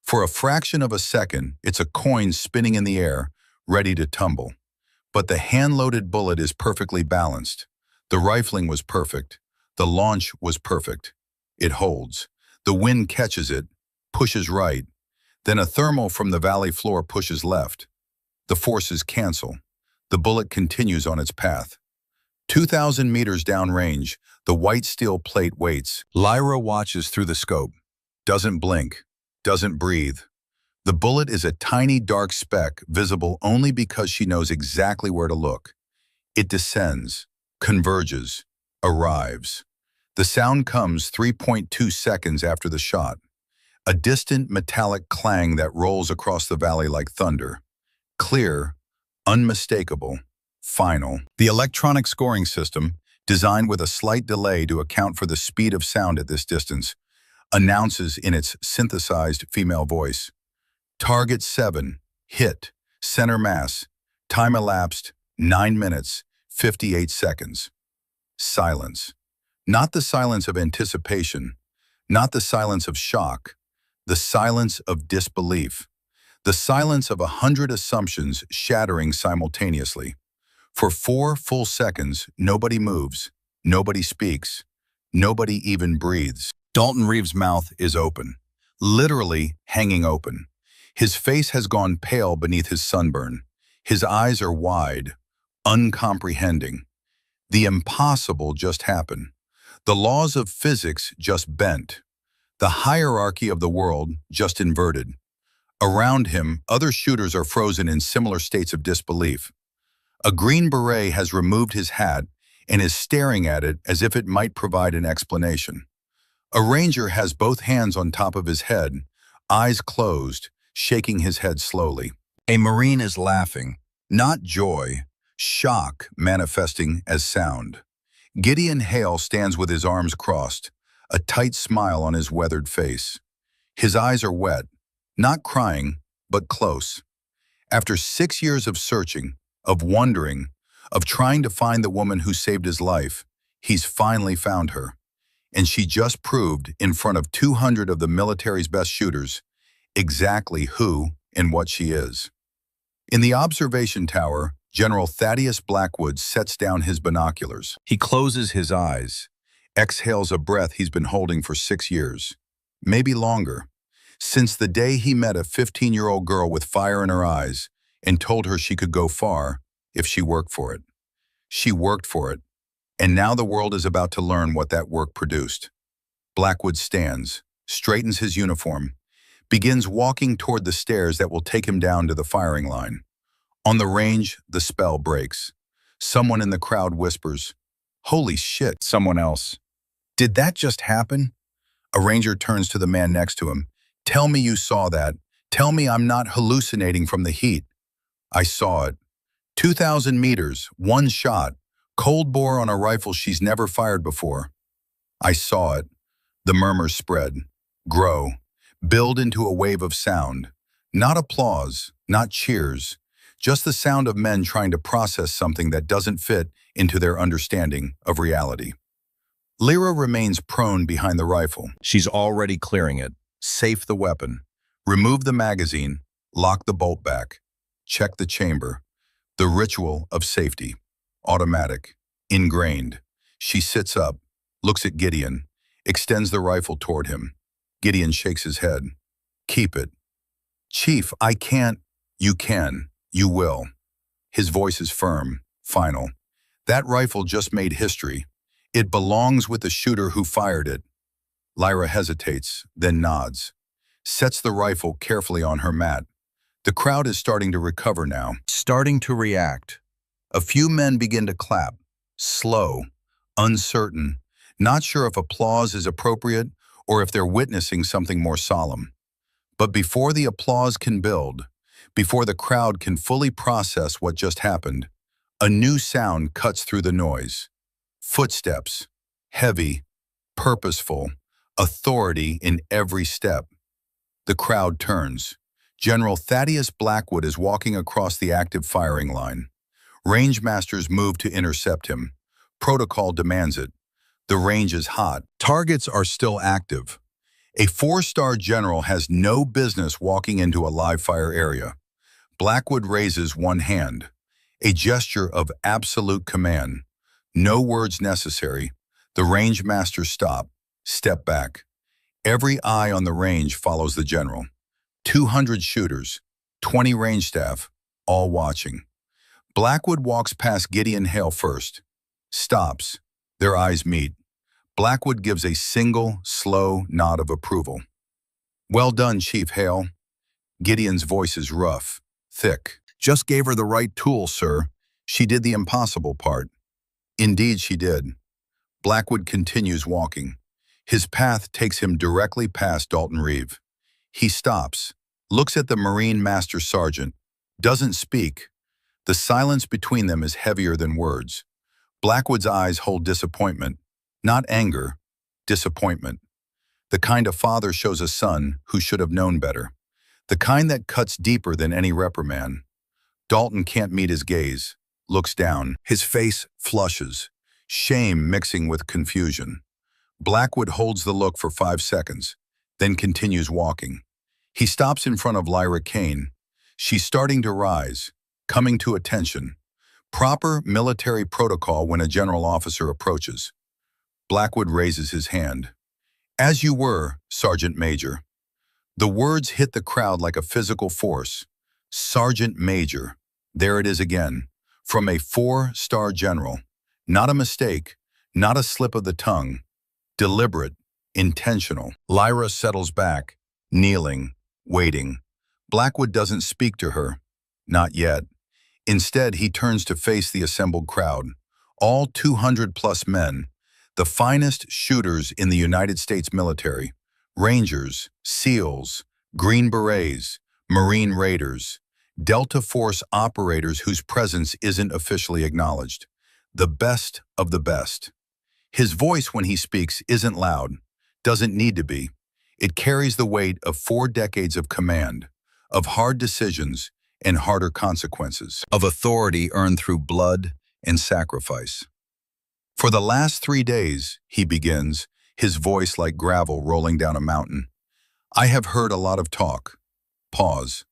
Speaker 2: For a fraction of a second, it's a coin spinning in the air, ready to tumble. But the hand-loaded bullet is perfectly balanced. The rifling was perfect. The launch was perfect. It holds. The wind catches it, pushes right. Then a thermal from the valley floor pushes left. The forces cancel. The bullet continues on its path. 2,000 meters downrange, the white steel plate waits. Lyra watches through the scope. Doesn't blink. Doesn't breathe. The bullet is a tiny dark speck visible only because she knows exactly where to look. It descends, converges, arrives. The sound comes 3.2 seconds after the shot, a distant metallic clang that rolls across the valley like thunder. Clear, unmistakable, final. The electronic scoring system, designed with a slight delay to account for the speed of sound at this distance, announces in its synthesized female voice, Target 7, hit, center mass, time elapsed, 9 minutes, 58 seconds. Silence. Not the silence of anticipation, not the silence of shock, the silence of disbelief, the silence of 100 assumptions shattering simultaneously. For 4 full seconds, nobody moves, nobody speaks, nobody even breathes. Dalton Reeves' mouth is open, literally hanging open. His face has gone pale beneath his sunburn. His eyes are wide, uncomprehending. The impossible just happened. The laws of physics just bent. The hierarchy of the world just inverted. Around him, other shooters are frozen in similar states of disbelief. A Green Beret has removed his hat and is staring at it as if it might provide an explanation. A Ranger has both hands on top of his head, eyes closed, shaking his head slowly. A Marine is laughing, not joy, shock manifesting as sound. Gideon Hale stands with his arms crossed, a tight smile on his weathered face. His eyes are wet, not crying, but close. After 6 years of searching, of wondering, of trying to find the woman who saved his life, he's finally found her. And she just proved, in front of 200 of the military's best shooters, exactly who and what she is. In the observation tower, General Thaddeus Blackwood sets down his binoculars. He closes his eyes, exhales a breath he's been holding for 6 years, maybe longer, since the day he met a 15-year-old girl with fire in her eyes and told her she could go far if she worked for it. She worked for it, and now the world is about to learn what that work produced. Blackwood stands, straightens his uniform, begins walking toward the stairs that will take him down to the firing line. On the range, the spell breaks. Someone in the crowd whispers, "Holy shit," someone else. "Did that just happen?" A Ranger turns to the man next to him. "Tell me you saw that. Tell me I'm not hallucinating from the heat." "I saw it. 2,000 meters, one shot, cold bore on a rifle she's never fired before." "I saw it." The murmurs spread, grow, build into a wave of sound. Not applause, not cheers, just the sound of men trying to process something that doesn't fit into their understanding of reality. Lyra remains prone behind the rifle. She's already clearing it. Safe the weapon. Remove the magazine. Lock the bolt back. Check the chamber. The ritual of safety. Automatic. Ingrained. She sits up, looks at Gideon, extends the rifle toward him. Gideon shakes his head. "Keep it." "Chief, I can't." "You can. You will." His voice is firm, final. "That rifle just made history. It belongs with the shooter who fired it." Lyra hesitates, then nods, sets the rifle carefully on her mat. The crowd is starting to recover now, starting to react. A few men begin to clap, slow, uncertain, not sure if applause is appropriate or if they're witnessing something more solemn. But before the applause can build, before the crowd can fully process what just happened, a new sound cuts through the noise. Footsteps, heavy, purposeful, authority in every step. The crowd turns. General Thaddeus Blackwood is walking across the active firing line. Rangemasters move to intercept him. Protocol demands it. The range is hot. Targets are still active. A 4-star general has no business walking into a live-fire area. Blackwood raises one hand, a gesture of absolute command. No words necessary. The rangemasters stop, step back. Every eye on the range follows the general. 200 shooters, 20 range staff, all watching. Blackwood walks past Gideon Hale first. Stops. Their eyes meet. Blackwood gives a single, slow nod of approval. "Well done, Chief Hale." Gideon's voice is rough, thick. Just gave her the right tools, sir. She did the impossible part. Indeed she did. Blackwood continues walking. His path takes him directly past Dalton Reeve. He stops, looks at the Marine Master Sergeant, doesn't speak. The silence between them is heavier than words. Blackwood's eyes hold disappointment, not anger, disappointment. The kind a father shows a son who should have known better. The kind that cuts deeper than any reprimand. Dalton can't meet his gaze, looks down. His face flushes, shame mixing with confusion. Blackwood holds the look for 5 seconds, then continues walking. He stops in front of Lyra Kane. She's starting to rise, coming to attention. Proper military protocol when a general officer approaches. Blackwood raises his hand. As you were, Sergeant Major. The words hit the crowd like a physical force. Sergeant Major. There it is again. From a 4-star general. Not a mistake, not a slip of the tongue. Deliberate, intentional. Lyra settles back, kneeling, waiting. Blackwood doesn't speak to her. Not yet. Instead, he turns to face the assembled crowd. All 200+ men. The finest shooters in the United States military. Rangers, SEALs, Green Berets, Marine Raiders, Delta Force operators whose presence isn't officially acknowledged. The best of the best. His voice when he speaks isn't loud, doesn't need to be. It carries the weight of 4 decades of command, of hard decisions and harder consequences, of authority earned through blood and sacrifice. For the last 3 days, he begins, his voice like gravel rolling down a mountain. I have heard a lot of talk. Pause.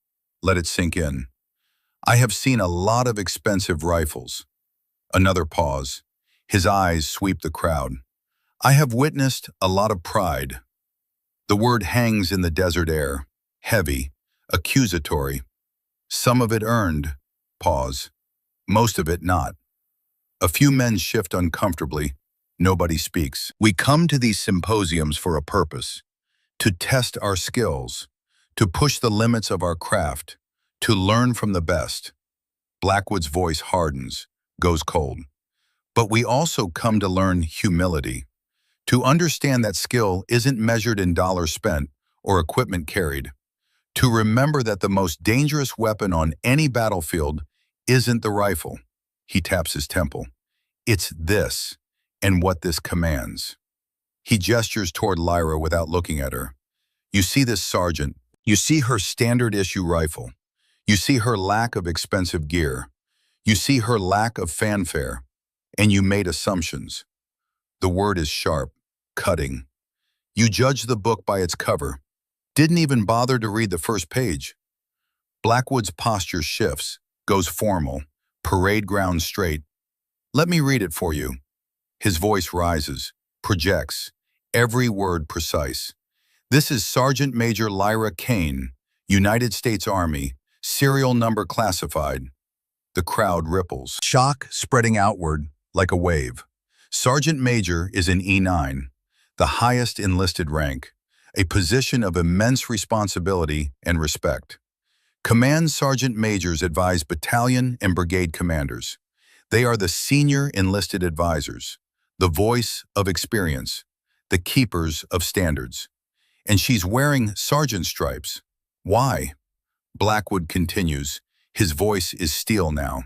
Speaker 2: Let it sink in. I have seen a lot of expensive rifles. Another pause. His eyes sweep the crowd. I have witnessed a lot of pride. The word hangs in the desert air, heavy, accusatory. Some of it earned. Pause. Most of it not. A few men shift uncomfortably. Nobody speaks. We come to these symposiums for a purpose. To test our skills. To push the limits of our craft. To learn from the best. Blackwood's voice hardens, goes cold. But we also come to learn humility. To understand that skill isn't measured in dollars spent or equipment carried. To remember that the most dangerous weapon on any battlefield isn't the rifle. He taps his temple. It's this, and what this commands. He gestures toward Lyra without looking at her. You see this sergeant. You see her standard issue rifle. You see her lack of expensive gear. You see her lack of fanfare. And you made assumptions. The word is sharp, cutting. You judge the book by its cover. Didn't even bother to read the first page. Blackwood's posture shifts, goes formal, parade ground straight. Let me read it for you. His voice rises, projects, every word precise. This is Sergeant Major Lyra Kane, United States Army, serial number classified. The crowd ripples. Shock spreading outward like a wave. Sergeant Major is in E9, the highest enlisted rank, a position of immense responsibility and respect. Command Sergeant Majors advise battalion and brigade commanders. They are the senior enlisted advisors, the voice of experience, the keepers of standards. And she's wearing sergeant stripes. Why? Blackwood continues. His voice is steel now.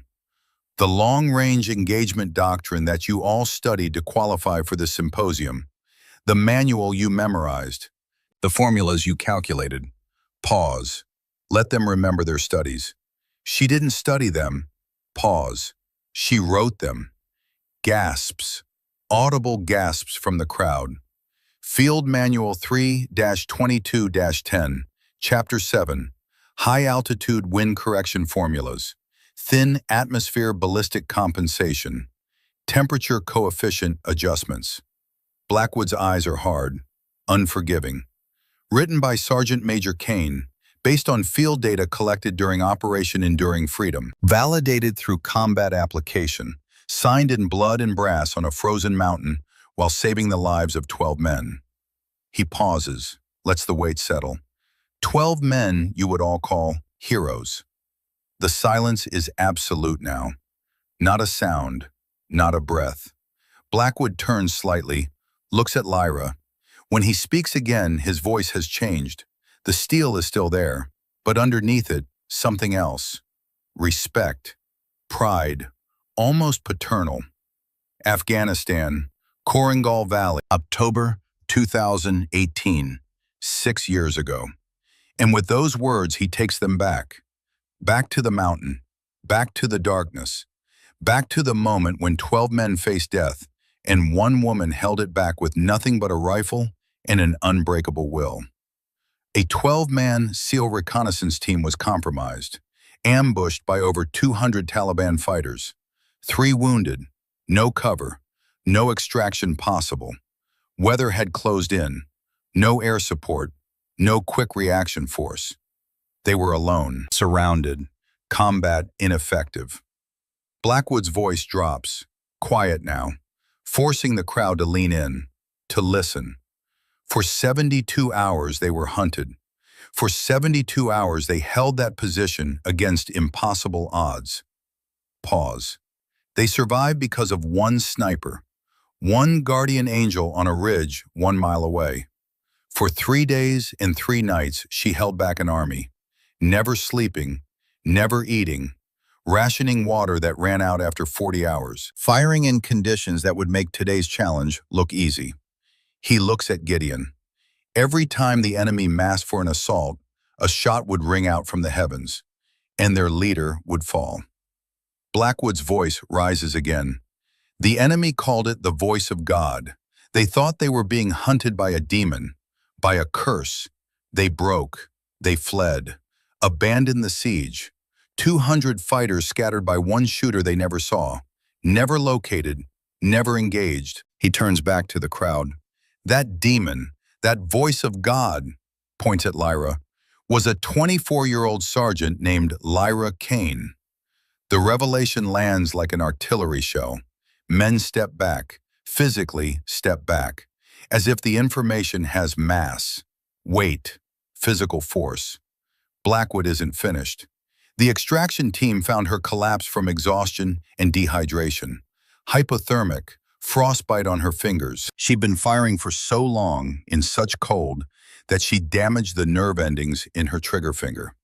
Speaker 2: The long-range engagement doctrine that you all studied to qualify for the symposium, the manual you memorized, the formulas you calculated. Pause. Let them remember their studies. She didn't study them. Pause. She wrote them. Gasps. Audible gasps from the crowd. Field Manual 3-22-10, Chapter 7, High-Altitude Wind Correction Formulas, Thin Atmosphere Ballistic Compensation, Temperature Coefficient Adjustments. Blackwood's eyes are hard, unforgiving. Written by Sergeant Major Kane, based on field data collected during Operation Enduring Freedom. Validated through combat application, signed in blood and brass on a frozen mountain while saving the lives of 12 men. He pauses, lets the weight settle. 12 men you would all call heroes. The silence is absolute now. Not a sound, not a breath. Blackwood turns slightly, looks at Lyra. When he speaks again, his voice has changed. The steel is still there, but underneath it, something else. Respect, pride, almost paternal. Afghanistan, Korangal Valley, October 2018, 6 years ago. And with those words, he takes them back. Back to the mountain, back to the darkness, back to the moment when 12 men faced death, and one woman held it back with nothing but a rifle and an unbreakable will. A 12-man SEAL reconnaissance team was compromised, ambushed by over 200 Taliban fighters. 3 wounded, no cover, no extraction possible. Weather had closed in, no air support, no quick reaction force. They were alone, surrounded, combat ineffective. Blackwood's voice drops, quiet now, forcing the crowd to lean in, to listen. For 72 hours they were hunted. For 72 hours they held that position against impossible odds. Pause. They survived because of one sniper, one guardian angel on a ridge 1 mile away. For 3 days and 3 nights she held back an army, never sleeping, never eating, rationing water that ran out after 40 hours, firing in conditions that would make today's challenge look easy. He looks at Gideon. Every time the enemy massed for an assault, a shot would ring out from the heavens, and their leader would fall. Blackwood's voice rises again. The enemy called it the voice of God. They thought they were being hunted by a demon, by a curse. They broke, they fled, abandoned the siege. 200 fighters scattered by one shooter they never saw, never located, never engaged. He turns back to the crowd. That demon, that voice of God, points at Lyra, was a 24-year-old sergeant named Lyra Kane. The revelation lands like an artillery show. Men step back, physically step back, as if the information has mass, weight, physical force. Blackwood isn't finished. The extraction team found her collapse from exhaustion and dehydration, hypothermic, frostbite on her fingers. She'd been firing for so long in such cold that she damaged the nerve endings in her trigger finger.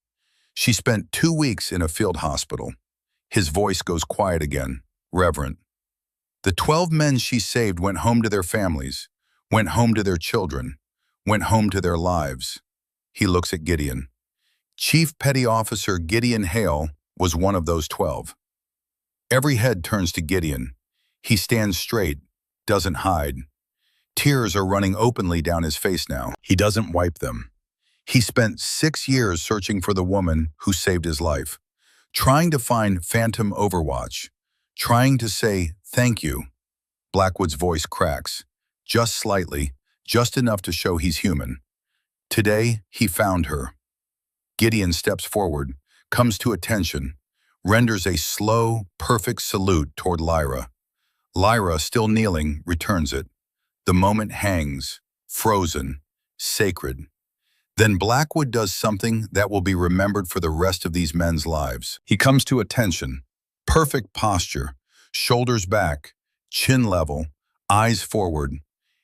Speaker 2: She spent 2 weeks in a field hospital. His voice goes quiet again, reverent. The 12 men she saved went home to their families, went home to their children, went home to their lives. He looks at Gideon. Chief Petty Officer Gideon Hale was one of those 12. Every head turns to Gideon. He stands straight, doesn't hide. Tears are running openly down his face now. He doesn't wipe them. He spent 6 years searching for the woman who saved his life, trying to find Phantom Overwatch, trying to say thank you. Blackwood's voice cracks, just slightly, just enough to show he's human. Today, he found her. Gideon steps forward, comes to attention, renders a slow, perfect salute toward Lyra. Lyra, still kneeling, returns it. The moment hangs, frozen, sacred. Then Blackwood does something that will be remembered for the rest of these men's lives. He comes to attention, perfect posture, shoulders back, chin level, eyes forward,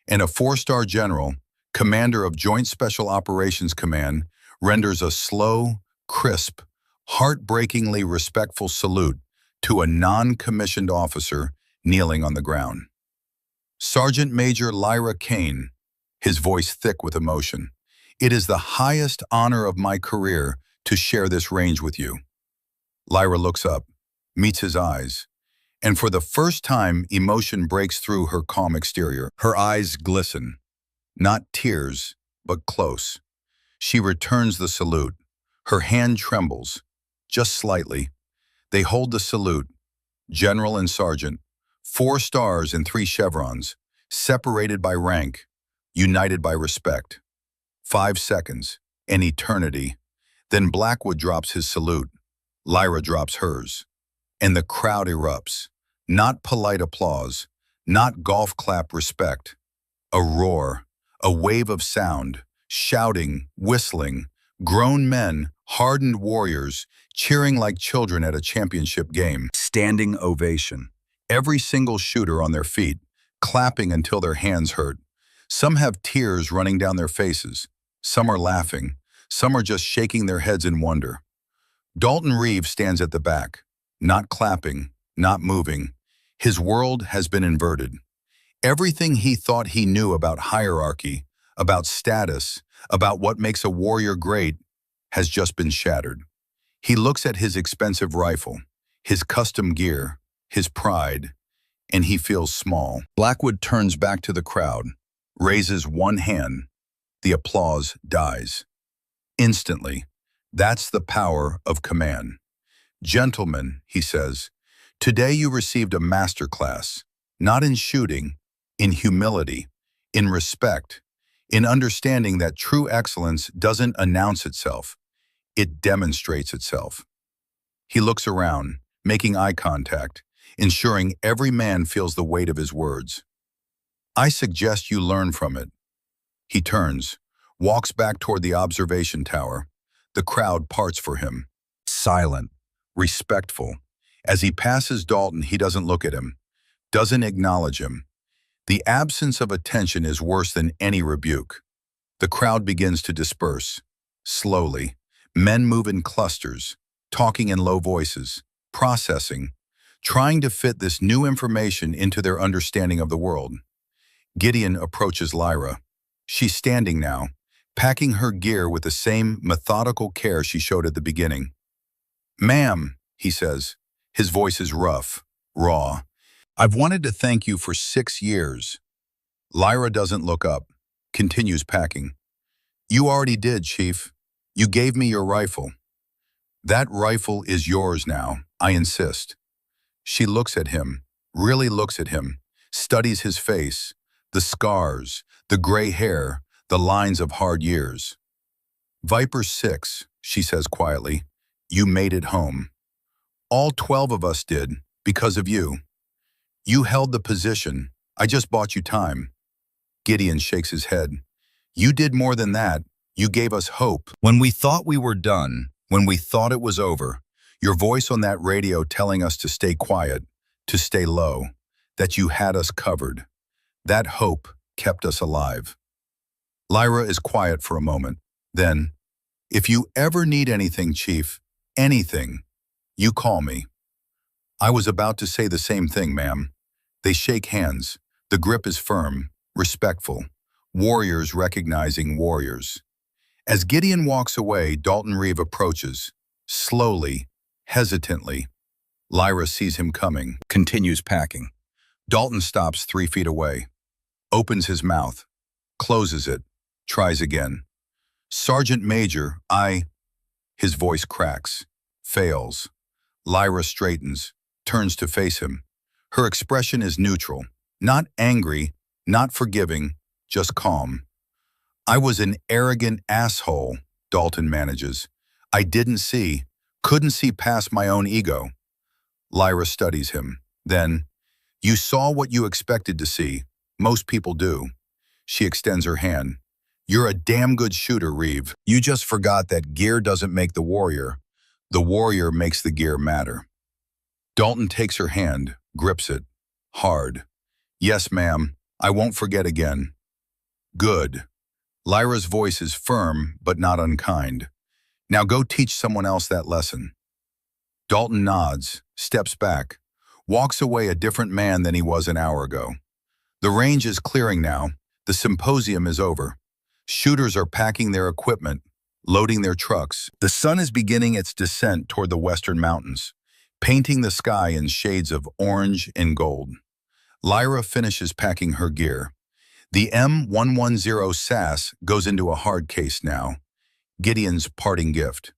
Speaker 2: and a 4-star general, commander of Joint Special Operations Command, renders a slow, crisp, heartbreakingly respectful salute to a non-commissioned officer kneeling on the ground. Sergeant Major Lyra Kane, his voice thick with emotion. It is the highest honor of my career to share this range with you. Lyra looks up, meets his eyes, and for the first time, emotion breaks through her calm exterior. Her eyes glisten. Not tears, but close. She returns the salute. Her hand trembles, just slightly. They hold the salute, General and Sergeant, 4 stars and 3 chevrons, separated by rank, united by respect. 5 seconds, an eternity. Then Blackwood drops his salute. Lyra drops hers. And the crowd erupts. Not polite applause, not golf clap respect. A roar, a wave of sound, shouting, whistling, Grown men, hardened warriors, cheering like children at a championship game. Standing ovation. Every single shooter on their feet, clapping until their hands hurt. Some have tears running down their faces. Some are laughing. Some are just shaking their heads in wonder. Dalton Reeve stands at the back, not clapping, not moving. His world has been inverted. Everything he thought he knew about hierarchy, about status, about what makes a warrior great, has just been shattered. He looks at his expensive rifle, his custom gear, his pride, and he feels small. Blackwood turns back to the crowd, raises one hand. The applause dies. Instantly, that's the power of command. Gentlemen, he says, today you received a master class, not in shooting, in humility, in respect, in understanding that true excellence doesn't announce itself, it demonstrates itself. He looks around, making eye contact, ensuring every man feels the weight of his words. I suggest you learn from it. He turns, walks back toward the observation tower. The crowd parts for him. Silent, respectful. As he passes Dalton, he doesn't look at him, doesn't acknowledge him. The absence of attention is worse than any rebuke. The crowd begins to disperse. Slowly, men move in clusters, talking in low voices, processing, trying to fit this new information into their understanding of the world. Gideon approaches Lyra. She's standing now, packing her gear with the same methodical care she showed at the beginning. Ma'am, he says, his voice is rough, raw. I've wanted to thank you for 6 years. Lyra doesn't look up, continues packing. You already did, Chief. You gave me your rifle. That rifle is yours now, I insist. She looks at him, really looks at him, studies his face, the scars, the gray hair, the lines of hard years. Viper 6, she says quietly, you made it home. All 12 of us did, because of you. You held the position. I just bought you time. Gideon shakes his head. You did more than that. You gave us hope. When we thought we were done, when we thought it was over, your voice on that radio telling us to stay quiet, to stay low, that you had us covered. That hope kept us alive. Lyra is quiet for a moment. Then, if you ever need anything, Chief, anything, you call me. I was about to say the same thing, ma'am. They shake hands. The grip is firm, respectful. Warriors recognizing warriors. As Gideon walks away, Dalton Reeve approaches, slowly, hesitantly. Lyra sees him coming, continues packing. Dalton stops 3 feet away, opens his mouth, closes it, tries again. Sergeant Major, His voice cracks, fails. Lyra straightens, turns to face him. Her expression is neutral, not angry, not forgiving, just calm. I was an arrogant asshole, Dalton manages. I couldn't see past my own ego. Lyra studies him. Then, you saw what you expected to see. Most people do. She extends her hand. You're a damn good shooter, Reeve. You just forgot that gear doesn't make the warrior. The warrior makes the gear matter. Dalton takes her hand, grips it. Hard. Yes, ma'am. I won't forget again. Good. Lyra's voice is firm, but not unkind. Now go teach someone else that lesson. Dalton nods, steps back, walks away a different man than he was an hour ago. The range is clearing now. The symposium is over. Shooters are packing their equipment, loading their trucks. The sun is beginning its descent toward the western mountains, painting the sky in shades of orange and gold. Lyra finishes packing her gear. The M110 SAS goes into a hard case now, Gideon's parting gift,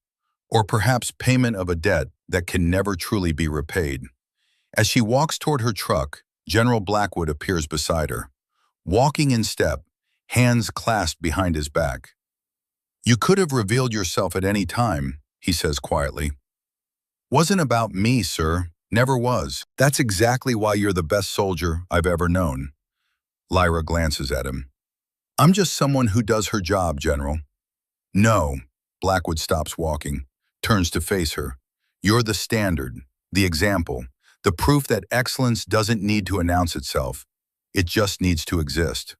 Speaker 2: or perhaps payment of a debt that can never truly be repaid. As she walks toward her truck, General Blackwood appears beside her, walking in step, hands clasped behind his back. You could have revealed yourself at any time, he says quietly. Wasn't about me, sir. Never was. That's exactly why you're the best soldier I've ever known. Lyra glances at him. I'm just someone who does her job, General. No, Blackwood stops walking, turns to face her. You're the standard, the example, the proof that excellence doesn't need to announce itself. It just needs to exist.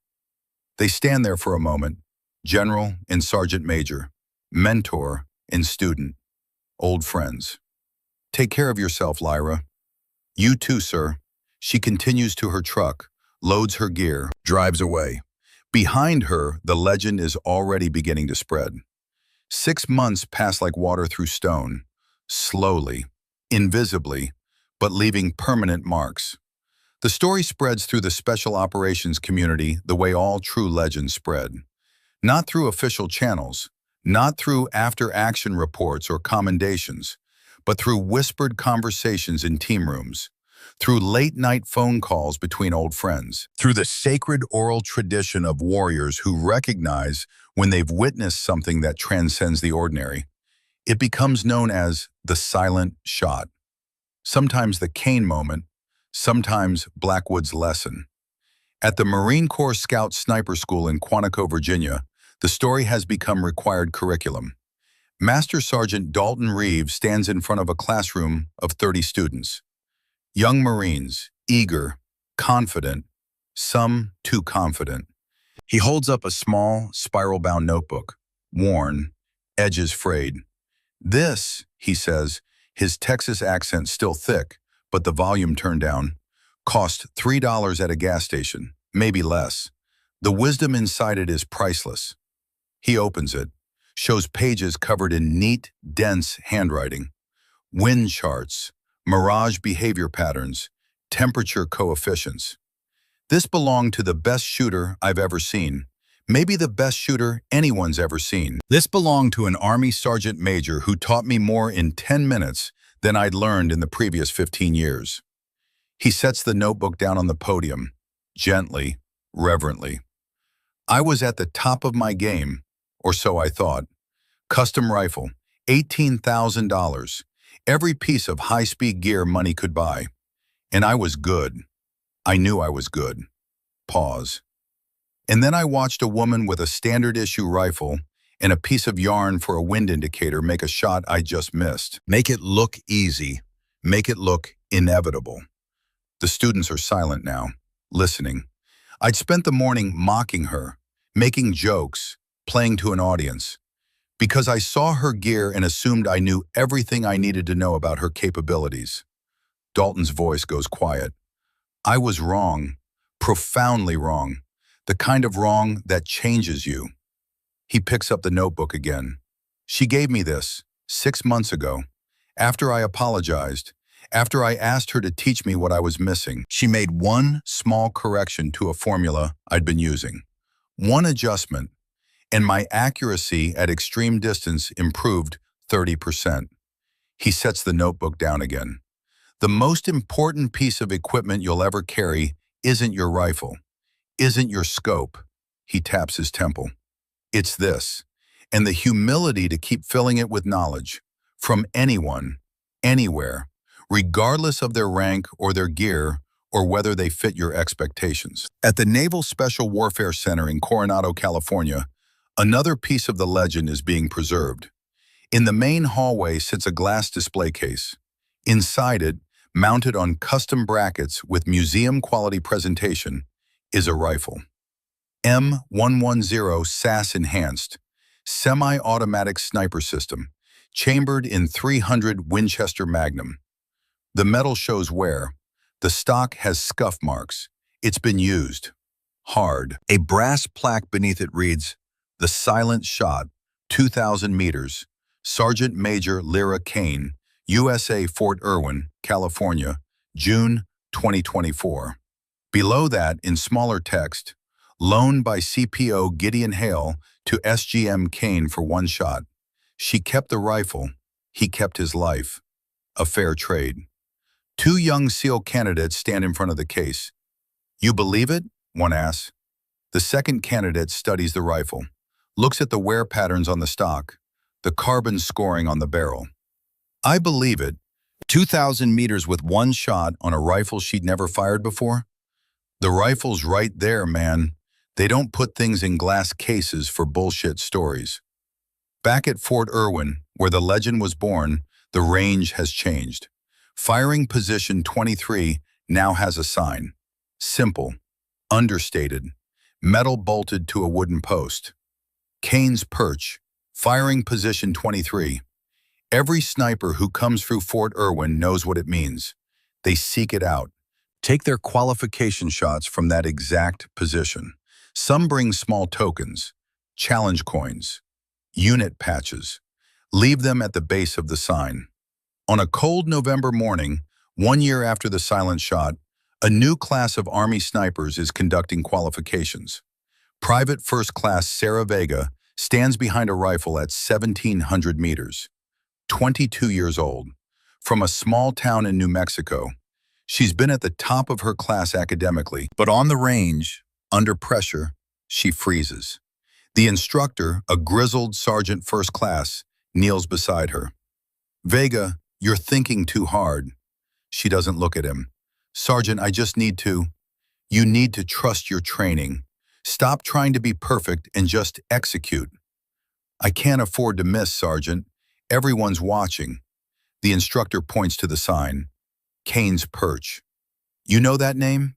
Speaker 2: They stand there for a moment, general and sergeant major, mentor and student, old friends. Take care of yourself, Lyra. You too, sir. She continues to her truck, loads her gear, drives away. Behind her, the legend is already beginning to spread. 6 months pass like water through stone, slowly, invisibly, but leaving permanent marks. The story spreads through the special operations community the way all true legends spread. Not through official channels, not through after-action reports or commendations, but through whispered conversations in team rooms, through late-night phone calls between old friends, through the sacred oral tradition of warriors who recognize when they've witnessed something that transcends the ordinary. It becomes known as the silent shot, sometimes the Kane moment, sometimes Blackwood's lesson. At the Marine Corps Scout Sniper School in Quantico, Virginia, the story has become required curriculum. Master Sergeant Dalton Reeves stands in front of a classroom of 30 students. Young Marines, eager, confident, some too confident. He holds up a small, spiral-bound notebook, worn, edges frayed. This, he says, his Texas accent still thick, but the volume turned down, cost $3 at a gas station, maybe less. The wisdom inside it is priceless. He opens it, shows pages covered in neat, dense handwriting. Wind charts, mirage behavior patterns, temperature coefficients. This belonged to the best shooter I've ever seen, maybe the best shooter anyone's ever seen. This belonged to an Army Sergeant Major who taught me more in 10 minutes than I'd learned in the previous 15 years. He sets the notebook down on the podium, gently, reverently. I was at the top of my game, or so I thought. Custom rifle, $18,000, every piece of high-speed gear money could buy. And I was good. I knew I was good. Pause. And then I watched a woman with a standard-issue rifle and a piece of yarn for a wind indicator make a shot I just missed. Make it look easy. Make it look inevitable. The students are silent now, listening. I'd spent the morning mocking her, making jokes, playing to an audience, because I saw her gear and assumed I knew everything I needed to know about her capabilities. Dalton's voice goes quiet. I was wrong, profoundly wrong, the kind of wrong that changes you. He picks up the notebook again. She gave me this 6 months ago, after I apologized, after I asked her to teach me what I was missing. She made one small correction to a formula I'd been using. One adjustment, and my accuracy at extreme distance improved 30%. He sets the notebook down again. The most important piece of equipment you'll ever carry isn't your rifle, isn't your scope. He taps his temple. It's this, and the humility to keep filling it with knowledge, from anyone, anywhere, regardless of their rank or their gear or whether they fit your expectations. At the Naval Special Warfare Center in Coronado, California, another piece of the legend is being preserved. In the main hallway sits a glass display case. Inside it, mounted on custom brackets with museum-quality presentation, is a rifle. M110 SAS Enhanced, semi-automatic sniper system, chambered in .300 Winchester Magnum. The metal shows wear. The stock has scuff marks. It's been used. Hard. A brass plaque beneath it reads, "The Silent Shot, 2,000 meters, Sergeant Major Lyra Kane, USA Fort Irwin, California, June 2024. Below that, in smaller text, loaned by CPO Gideon Hale to SGM Kane for one shot. She kept the rifle. He kept his life. A fair trade. 2 young SEAL candidates stand in front of the case. You believe it? One asks. The second candidate studies the rifle, looks at the wear patterns on the stock, the carbon scoring on the barrel. I believe it. 2,000 meters with one shot on a rifle she'd never fired before? The rifle's right there, man. They don't put things in glass cases for bullshit stories. Back at Fort Irwin, where the legend was born, the range has changed. Firing position 23 now has a sign. Simple, understated, metal bolted to a wooden post. Kane's Perch, firing position 23. Every sniper who comes through Fort Irwin knows what it means. They seek it out. Take their qualification shots from that exact position. Some bring small tokens, challenge coins, unit patches. Leave them at the base of the sign. On a cold November morning, 1 year after the silent shot, a new class of Army snipers is conducting qualifications. Private First Class Sarah Vega stands behind a rifle at 1,700 meters. 22 years old, from a small town in New Mexico. She's been at the top of her class academically, but on the range, under pressure, she freezes. The instructor, a grizzled Sergeant First Class, kneels beside her. "Vega, you're thinking too hard." She doesn't look at him. "Sergeant, I just need to." "You need to trust your training. Stop trying to be perfect and just execute." "I can't afford to miss, Sergeant. Everyone's watching." The instructor points to the sign. Kane's Perch. "You know that name?"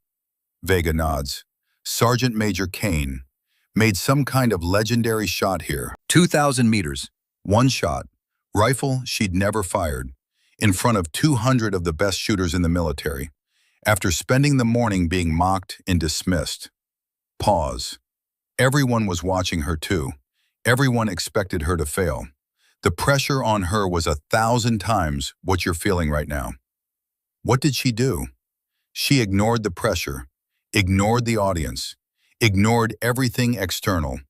Speaker 2: Vega nods. "Sergeant Major Kane. Made some kind of legendary shot here. 2,000 meters. One shot. Rifle she'd never fired. In front of 200 of the best shooters in the military. After spending the morning being mocked and dismissed." Pause. Everyone was watching her too. Everyone expected her to fail. The pressure on her was 1,000 times what you're feeling right now. What did she do? She ignored the pressure, ignored the audience, ignored everything external,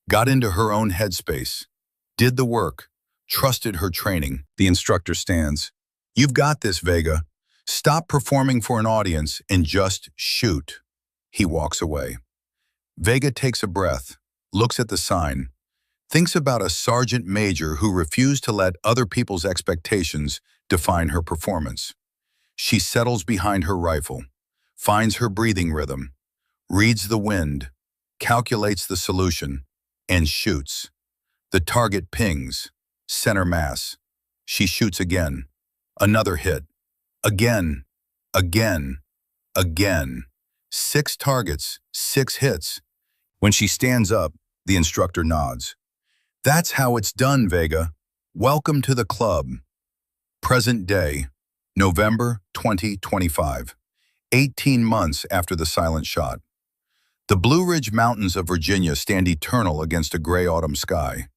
Speaker 2: got into her own headspace, did the work, trusted her training. The instructor stands. "You've got this, Vega. Stop performing for an audience and just shoot." He walks away. Vega takes a breath, looks at the sign, thinks about a sergeant major who refused to let other people's expectations define her performance. She settles behind her rifle, finds her breathing rhythm, reads the wind, calculates the solution, and shoots. The target pings, center mass. She shoots again. Another hit. Again, again, again. 6 targets, 6 hits. When she stands up, the instructor nods. "That's how it's done, Vega. Welcome to the club." Present day, November 2025, 18 months after the silent shot. The Blue Ridge Mountains of Virginia stand eternal against a gray autumn sky.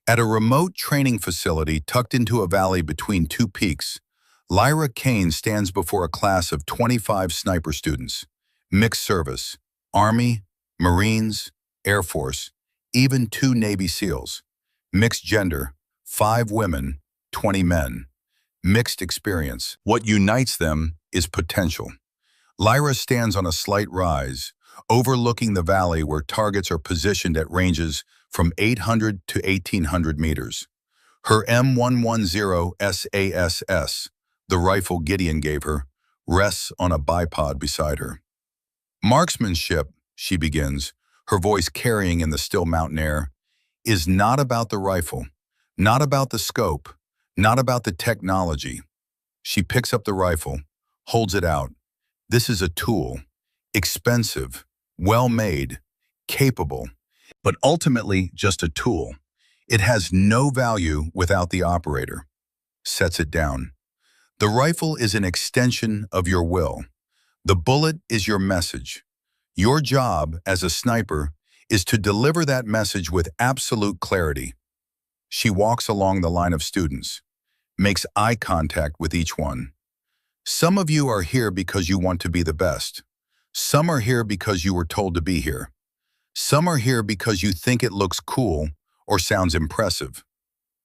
Speaker 2: At a remote training facility tucked into a valley between 2 peaks, Lyra Kane stands before a class of 25 sniper students, mixed service, Army, Marines, Air Force, even 2 Navy SEALs. Mixed gender, 5 women, 20 men. Mixed experience. What unites them is potential. Lyra stands on a slight rise, overlooking the valley where targets are positioned at ranges from 800 to 1,800 meters. Her M110 SASS, the rifle Gideon gave her, rests on a bipod beside her. "Marksmanship," she begins, her voice carrying in the still mountain air, "is not about the rifle, not about the scope, not about the technology." She picks up the rifle, holds it out. "This is a tool, expensive, well-made, capable, but ultimately just a tool. It has no value without the operator." Sets it down. "The rifle is an extension of your will. The bullet is your message. Your job as a sniper is to deliver that message with absolute clarity." She walks along the line of students, makes eye contact with each one. "Some of you are here because you want to be the best. Some are here because you were told to be here. Some are here because you think it looks cool or sounds impressive."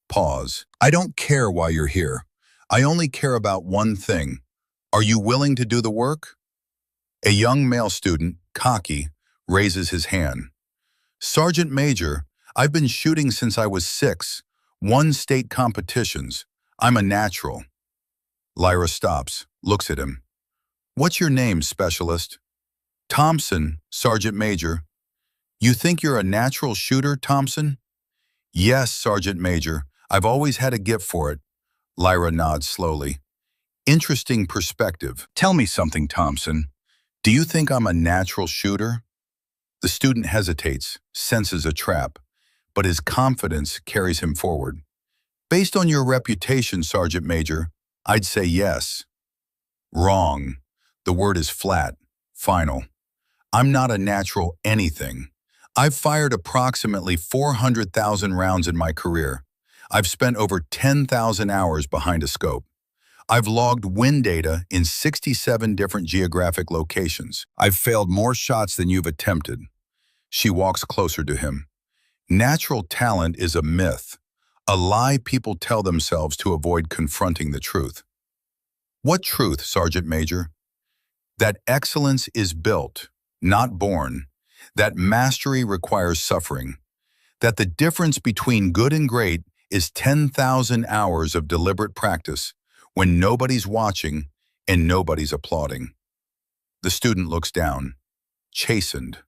Speaker 2: Pause. "I don't care why you're here. I only care about one thing. Are you willing to do the work?" A young male student, cocky, raises his hand. "Sergeant Major, I've been shooting since I was 6, won state competitions. I'm a natural." Lyra stops, looks at him. "What's your name, specialist?" "Thompson, Sergeant Major." "You think you're a natural shooter, Thompson?" Yes, Sergeant Major, I've always had a gift for it. Lyra nods slowly. Interesting perspective. Tell me something, Thompson. Do you think I'm a natural shooter? The student hesitates, senses a trap, but his confidence carries him forward. Based on your reputation, Sergeant Major, I'd say yes. Wrong. The word is flat, final. I'm not a natural anything. I've fired approximately 400,000 rounds in my career. I've spent over 10,000 hours behind a scope. I've logged wind data in 67 different geographic locations. I've failed more shots than you've attempted. She walks closer to him. Natural talent is a myth, a lie people tell themselves to avoid confronting the truth. What truth, Sergeant Major? That excellence is built, not born. That mastery requires suffering. That the difference between good and great is 10,000 hours of deliberate practice when nobody's watching and nobody's applauding. The student looks down, chastened.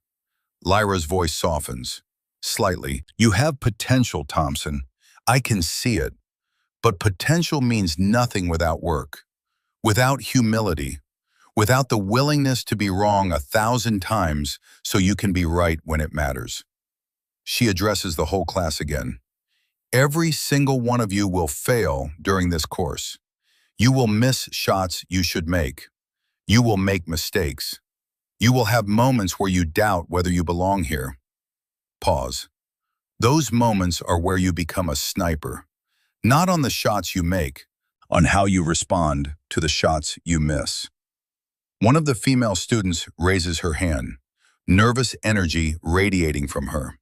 Speaker 2: Lyra's voice softens, slightly. You have potential, Thompson. I can see it. But potential means nothing without work, without humility, without the willingness to be wrong 1,000 times so you can be right when it matters. She addresses the whole class again. Every single one of you will fail during this course. You will miss shots you should make. You will make mistakes. You will have moments where you doubt whether you belong here. Pause. Those moments are where you become a sniper, not on the shots you make, on how you respond to the shots you miss. One of the female students raises her hand, nervous energy radiating from her.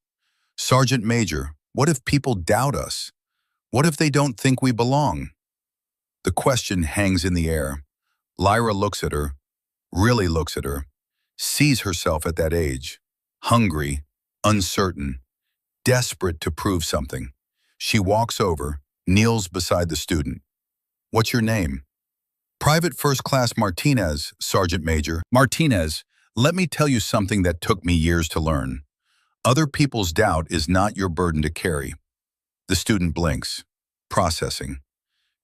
Speaker 2: Sergeant Major, what if people doubt us? What if they don't think we belong? The question hangs in the air. Lyra looks at her, really looks at her, sees herself at that age, hungry, uncertain, desperate to prove something. She walks over, kneels beside the student. What's your name? Private First Class Martinez, Sergeant Major. Martinez, let me tell you something that took me years to learn. Other people's doubt is not your burden to carry. The student blinks, processing.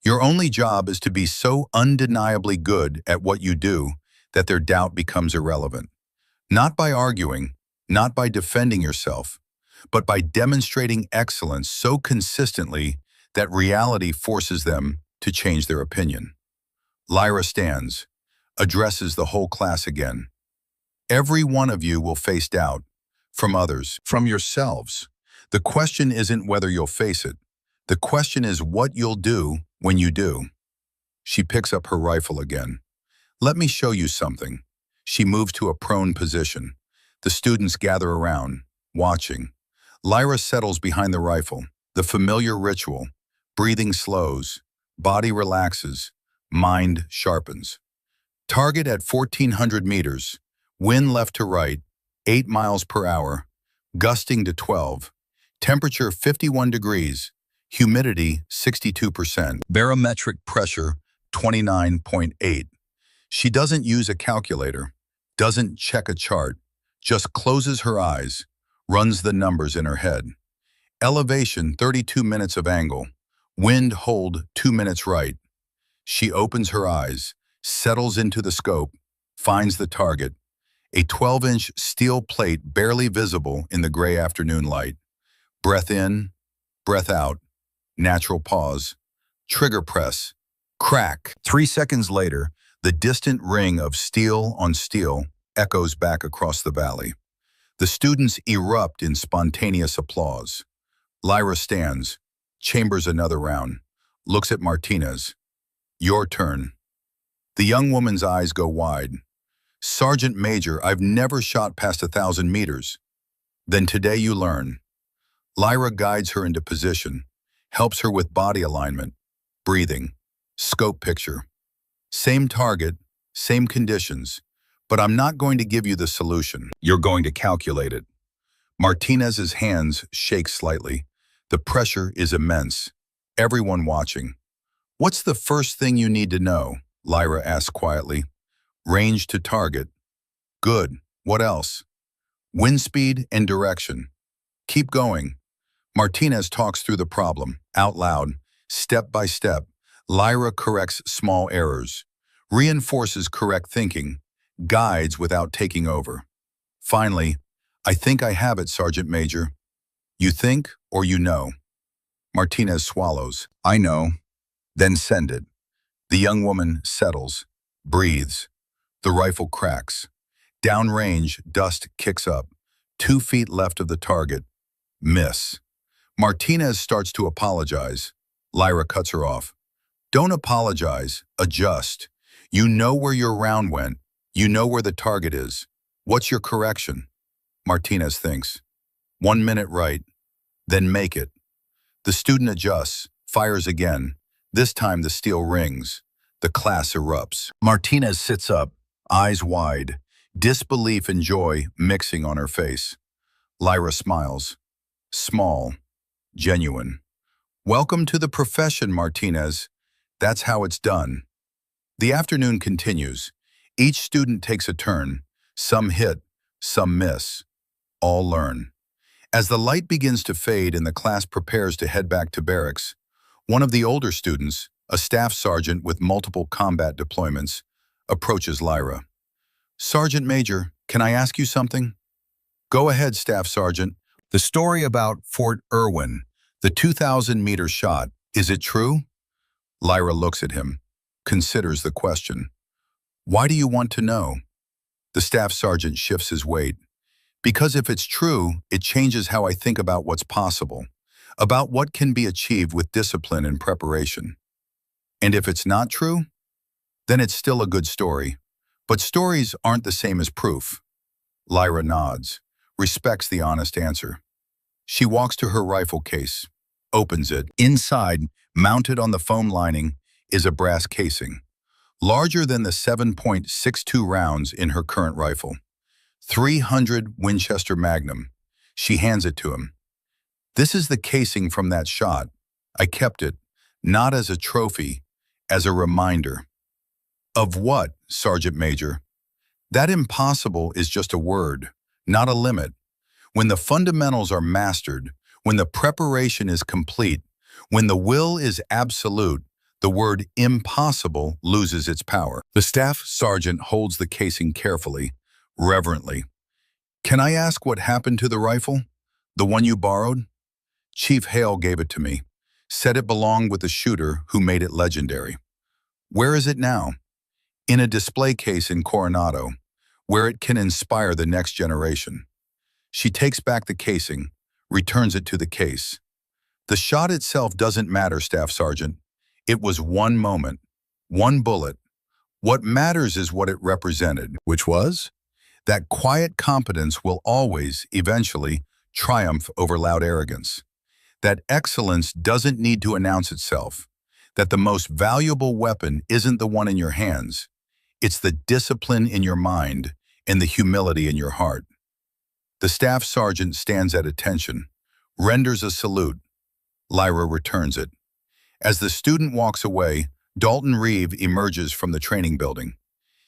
Speaker 2: Your only job is to be so undeniably good at what you do that their doubt becomes irrelevant. Not by arguing, not by defending yourself, but by demonstrating excellence so consistently that reality forces them to change their opinion. Lyra stands, addresses the whole class again. Every one of you will face doubt, from others, from yourselves. The question isn't whether you'll face it. The question is what you'll do when you do. She picks up her rifle again. Let me show you something. She moves to a prone position. The students gather around, watching. Lyra settles behind the rifle. The familiar ritual. Breathing slows. Body relaxes. Mind sharpens. Target at 1,400 meters. Wind left to right. 8 miles per hour. Gusting to 12. Temperature 51 degrees. Humidity 62%. Barometric pressure 29.8. She doesn't use a calculator, doesn't check a chart, just closes her eyes, runs the numbers in her head. Elevation 32 minutes of angle. Wind hold 2 minutes right. She opens her eyes, settles into the scope, finds the target. A 12-inch steel plate barely visible in the gray afternoon light. Breath in, breath out. Natural pause, trigger press, crack. 3 seconds later, the distant ring of steel on steel echoes back across the valley. The students erupt in spontaneous applause. Lyra stands, chambers another round, looks at Martinez. Your turn. The young woman's eyes go wide. Sergeant Major, I've never shot past 1,000 meters. Then today you learn. Lyra guides her into position. Helps her with body alignment, breathing, scope picture. Same target, same conditions, but I'm not going to give you the solution. You're going to calculate it. Martinez's hands shake slightly. The pressure is immense. Everyone watching. What's the first thing you need to know? Lyra asks quietly. Range to target. Good. What else? Wind speed and direction. Keep going. Martinez talks through the problem, out loud, step by step. Lyra corrects small errors, reinforces correct thinking, guides without taking over. Finally, I think I have it, Sergeant Major. You think or you know? Martinez swallows. I know. Then send it. The young woman settles, breathes. The rifle cracks. Downrange, dust kicks up. 2 feet left of the target. Miss. Martinez starts to apologize. Lyra cuts her off. Don't apologize. Adjust. You know where your round went. You know where the target is. What's your correction? Martinez thinks. 1 minute right. Then make it. The student adjusts, fires again. This time the steel rings. The class erupts. Martinez sits up, eyes wide, disbelief and joy mixing on her face. Lyra smiles. Small, genuine. Welcome to the profession, Martinez. That's how it's done. The afternoon continues. Each student takes a turn. Some hit, some miss. All learn. As the light begins to fade and the class prepares to head back to barracks, one of the older students, a staff sergeant with multiple combat deployments, approaches Lyra. Sergeant Major, can I ask you something? Go ahead, Staff Sergeant. The story about Fort Irwin, the 2,000-meter shot, is it true? Lyra looks at him, considers the question. Why do you want to know? The staff sergeant shifts his weight. Because if it's true, it changes how I think about what's possible, about what can be achieved with discipline and preparation. And if it's not true, then it's still a good story. But stories aren't the same as proof. Lyra nods, respects the honest answer. She walks to her rifle case, opens it. Inside, mounted on the foam lining, is a brass casing, larger than the 7.62 rounds in her current rifle. 300 Winchester Magnum. She hands it to him. This is the casing from that shot. I kept it, not as a trophy, as a reminder. Of what, Sergeant Major? That impossible is just a word, not a limit. When the fundamentals are mastered, when the preparation is complete, when the will is absolute, the word impossible loses its power. The staff sergeant holds the casing carefully, reverently. Can I ask what happened to the rifle? The one you borrowed? Chief Hale gave it to me, said it belonged with the shooter who made it legendary. Where is it now? In a display case in Coronado, where it can inspire the next generation. She takes back the casing, returns it to the case. The shot itself doesn't matter, Staff Sergeant. It was one moment, one bullet. What matters is what it represented, which was that quiet competence will always, eventually, triumph over loud arrogance. That excellence doesn't need to announce itself. That the most valuable weapon isn't the one in your hands. It's the discipline in your mind and the humility in your heart. The staff sergeant stands at attention, renders a salute. Lyra returns it. As the student walks away, Dalton Reeve emerges from the training building.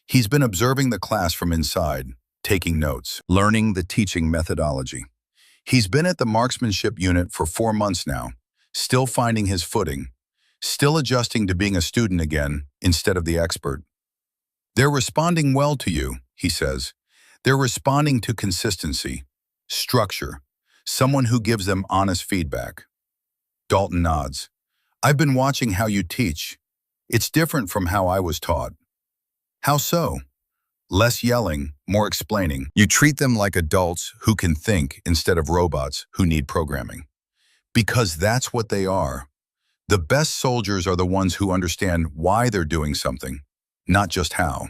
Speaker 2: He's been observing the class from inside, taking notes, learning the teaching methodology. He's been at the marksmanship unit for 4 months now, still finding his footing, still adjusting to being a student again instead of the expert. They're responding well to you, he says. They're responding to consistency, structure, someone who gives them honest feedback. Dalton nods. I've been watching how you teach. It's different from how I was taught. How so? Less yelling, more explaining. You treat them like adults who can think instead of robots who need programming. Because that's what they are. The best soldiers are the ones who understand why they're doing something, not just how.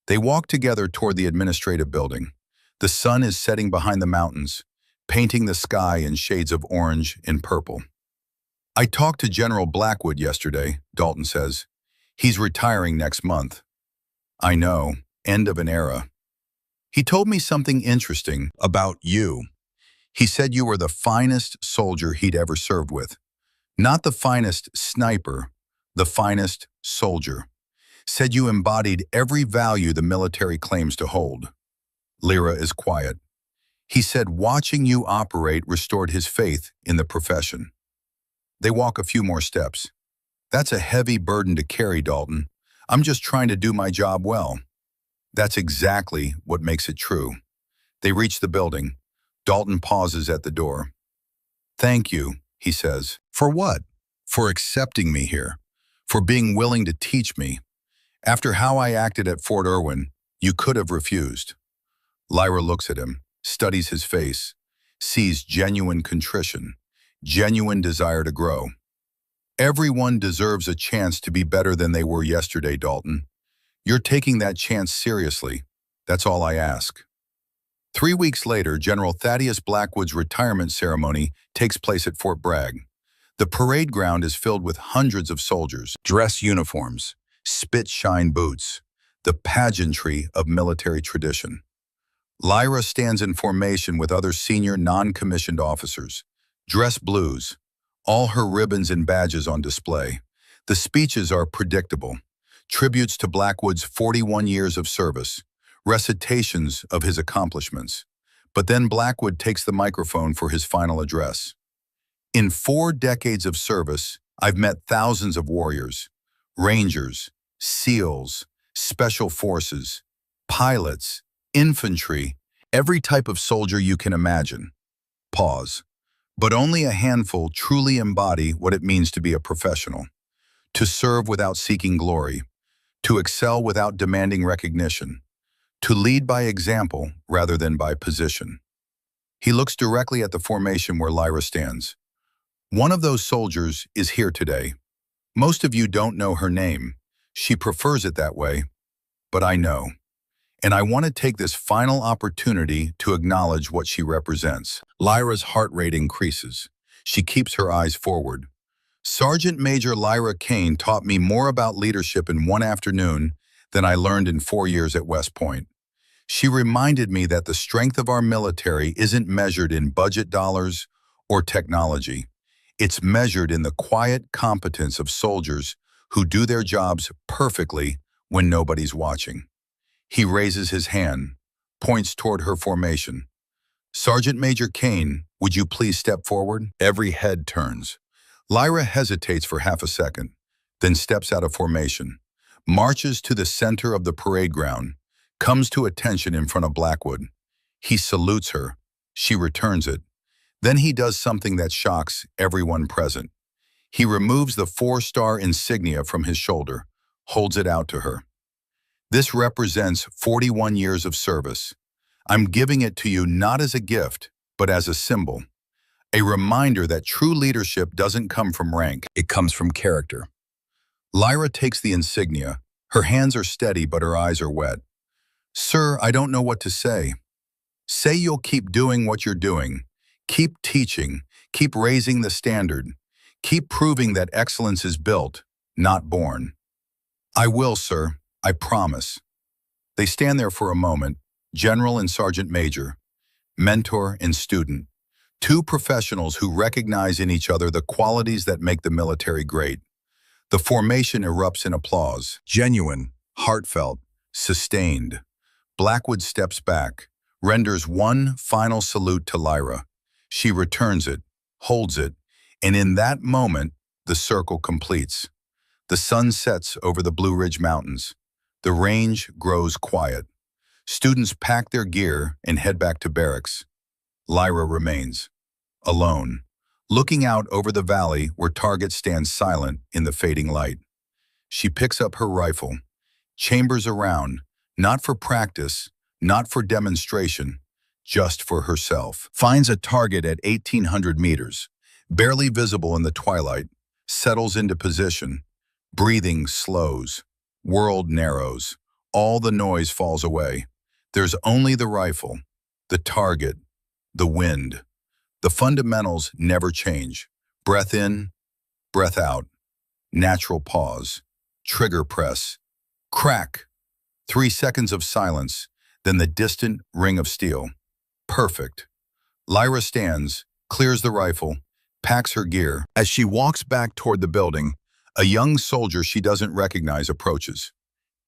Speaker 2: They walk together toward the administrative building. The sun is setting behind the mountains, painting the sky in shades of orange and purple. I talked to General Blackwood yesterday, Dalton says. He's retiring next month. I know, end of an era. He told me something interesting about you. He said you were the finest soldier he'd ever served with. Not the finest sniper, the finest soldier. Said you embodied every value the military claims to hold. Lyra is quiet. He said watching you operate restored his faith in the profession. They walk a few more steps. That's a heavy burden to carry, Dalton. I'm just trying to do my job well. That's exactly what makes it true. They reach the building. Dalton pauses at the door. Thank you, he says. For what? For accepting me here. For being willing to teach me. After how I acted at Fort Irwin, you could have refused. Lyra looks at him, studies his face, sees genuine contrition, genuine desire to grow. Everyone deserves a chance to be better than they were yesterday, Dalton. You're taking that chance seriously. That's all I ask. 3 weeks later, General Thaddeus Blackwood's retirement ceremony takes place at Fort Bragg. The parade ground is filled with hundreds of soldiers, dress uniforms, spit-shine boots, the pageantry of military tradition. Lyra stands in formation with other senior non-commissioned officers, dress blues, all her ribbons and badges on display. The speeches are predictable, tributes to Blackwood's 41 years of service, recitations of his accomplishments. But then Blackwood takes the microphone for his final address. In 4 decades of service, I've met thousands of warriors, Rangers, SEALs, Special Forces, pilots, infantry, every type of soldier you can imagine. Pause. But only a handful truly embody what it means to be a professional. To serve without seeking glory. To excel without demanding recognition. To lead by example rather than by position. He looks directly at the formation where Lyra stands. One of those soldiers is here today. Most of you don't know her name. She prefers it that way. But I know. And I want to take this final opportunity to acknowledge what she represents. Lyra's heart rate increases. She keeps her eyes forward. Sergeant Major Lyra Kane taught me more about leadership in one afternoon than I learned in 4 years at West Point. She reminded me that the strength of our military isn't measured in budget dollars or technology. It's measured in the quiet competence of soldiers who do their jobs perfectly when nobody's watching. He raises his hand, points toward her formation. Sergeant Major Kane, would you please step forward? Every head turns. Lyra hesitates for half a second, then steps out of formation, marches to the center of the parade ground, comes to attention in front of Blackwood. He salutes her. She returns it. Then he does something that shocks everyone present. He removes the 4-star insignia from his shoulder, holds it out to her. This represents 41 years of service. I'm giving it to you not as a gift, but as a symbol. A reminder that true leadership doesn't come from rank, it comes from character. Lyra takes the insignia. Her hands are steady, but her eyes are wet. Sir, I don't know what to say. Say you'll keep doing what you're doing. Keep teaching. Keep raising the standard. Keep proving that excellence is built, not born. I will, sir. I promise. They stand there for a moment, General and Sergeant Major, mentor and student, 2 professionals who recognize in each other the qualities that make the military great. The formation erupts in applause, genuine, heartfelt, sustained. Blackwood steps back, renders one final salute to Lyra. She returns it, holds it, and in that moment, the circle completes. The sun sets over the Blue Ridge Mountains. The range grows quiet. Students pack their gear and head back to barracks. Lyra remains, alone, looking out over the valley where Target stands silent in the fading light. She picks up her rifle, chambers around, not for practice, not for demonstration, just for herself. Finds a target at 1,800 meters, barely visible in the twilight, settles into position. Breathing slows. World narrows. All the noise falls away. There's only the rifle, the target, the wind. The fundamentals never change. Breath in, breath out. Natural pause. Trigger press. Crack. 3 seconds of silence, then the distant ring of steel. Perfect. Lyra stands, clears the rifle, packs her gear. As she walks back toward the building, a young soldier she doesn't recognize approaches.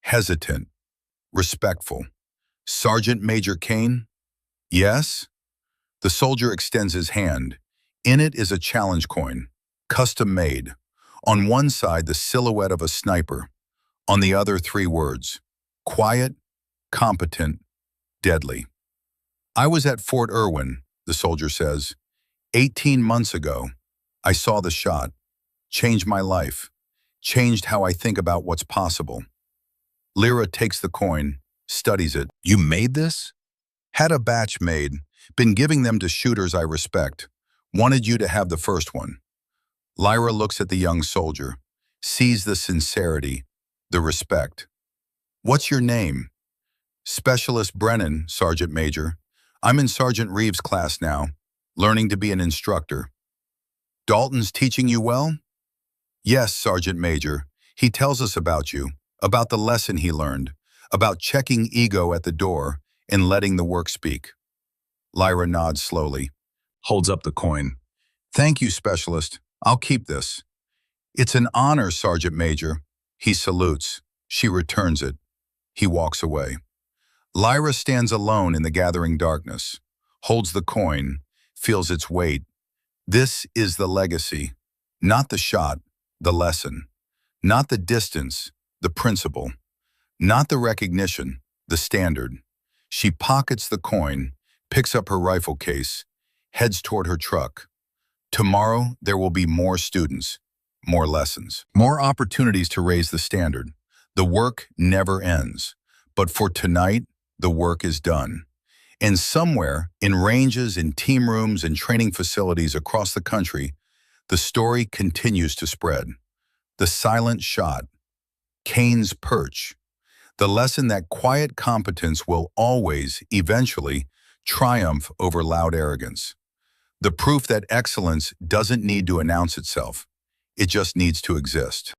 Speaker 2: Hesitant, respectful. Sergeant Major Kane? Yes? The soldier extends his hand. In it is a challenge coin, custom made. On one side, the silhouette of a sniper. On the other, 3 words: quiet, competent, deadly. I was at Fort Irwin, the soldier says. 18 months ago, I saw the shot. Changed my life. Changed how I think about what's possible. Lyra takes the coin, studies it.
Speaker 1: You made this?
Speaker 2: Had a batch made, been giving them to shooters I respect. Wanted you to have the first one. Lyra looks at the young soldier, sees the sincerity, the respect. What's your name? Specialist Brennan, Sergeant Major. I'm in Sergeant Reeves' class now, learning to be an instructor. Dalton's teaching you well? Yes, Sergeant Major. He tells us about you, about the lesson he learned, about checking ego at the door and letting the work speak. Lyra nods slowly.
Speaker 1: Holds up the coin.
Speaker 2: Thank you, Specialist. I'll keep this. It's an honor, Sergeant Major. He salutes. She returns it. He walks away. Lyra stands alone in the gathering darkness, holds the coin, feels its weight. This is the legacy, not the shot, the lesson, not the distance, the principle, not the recognition, the standard. She pockets the coin, picks up her rifle case, heads toward her truck. Tomorrow, there will be more students, more lessons, more opportunities to raise the standard. The work never ends. But for tonight, the work is done. And somewhere, in ranges, in team rooms, and training facilities across the country, the story continues to spread. The silent shot, Kane's perch, the lesson that quiet competence will always, eventually, triumph over loud arrogance. The proof that excellence doesn't need to announce itself. It just needs to exist.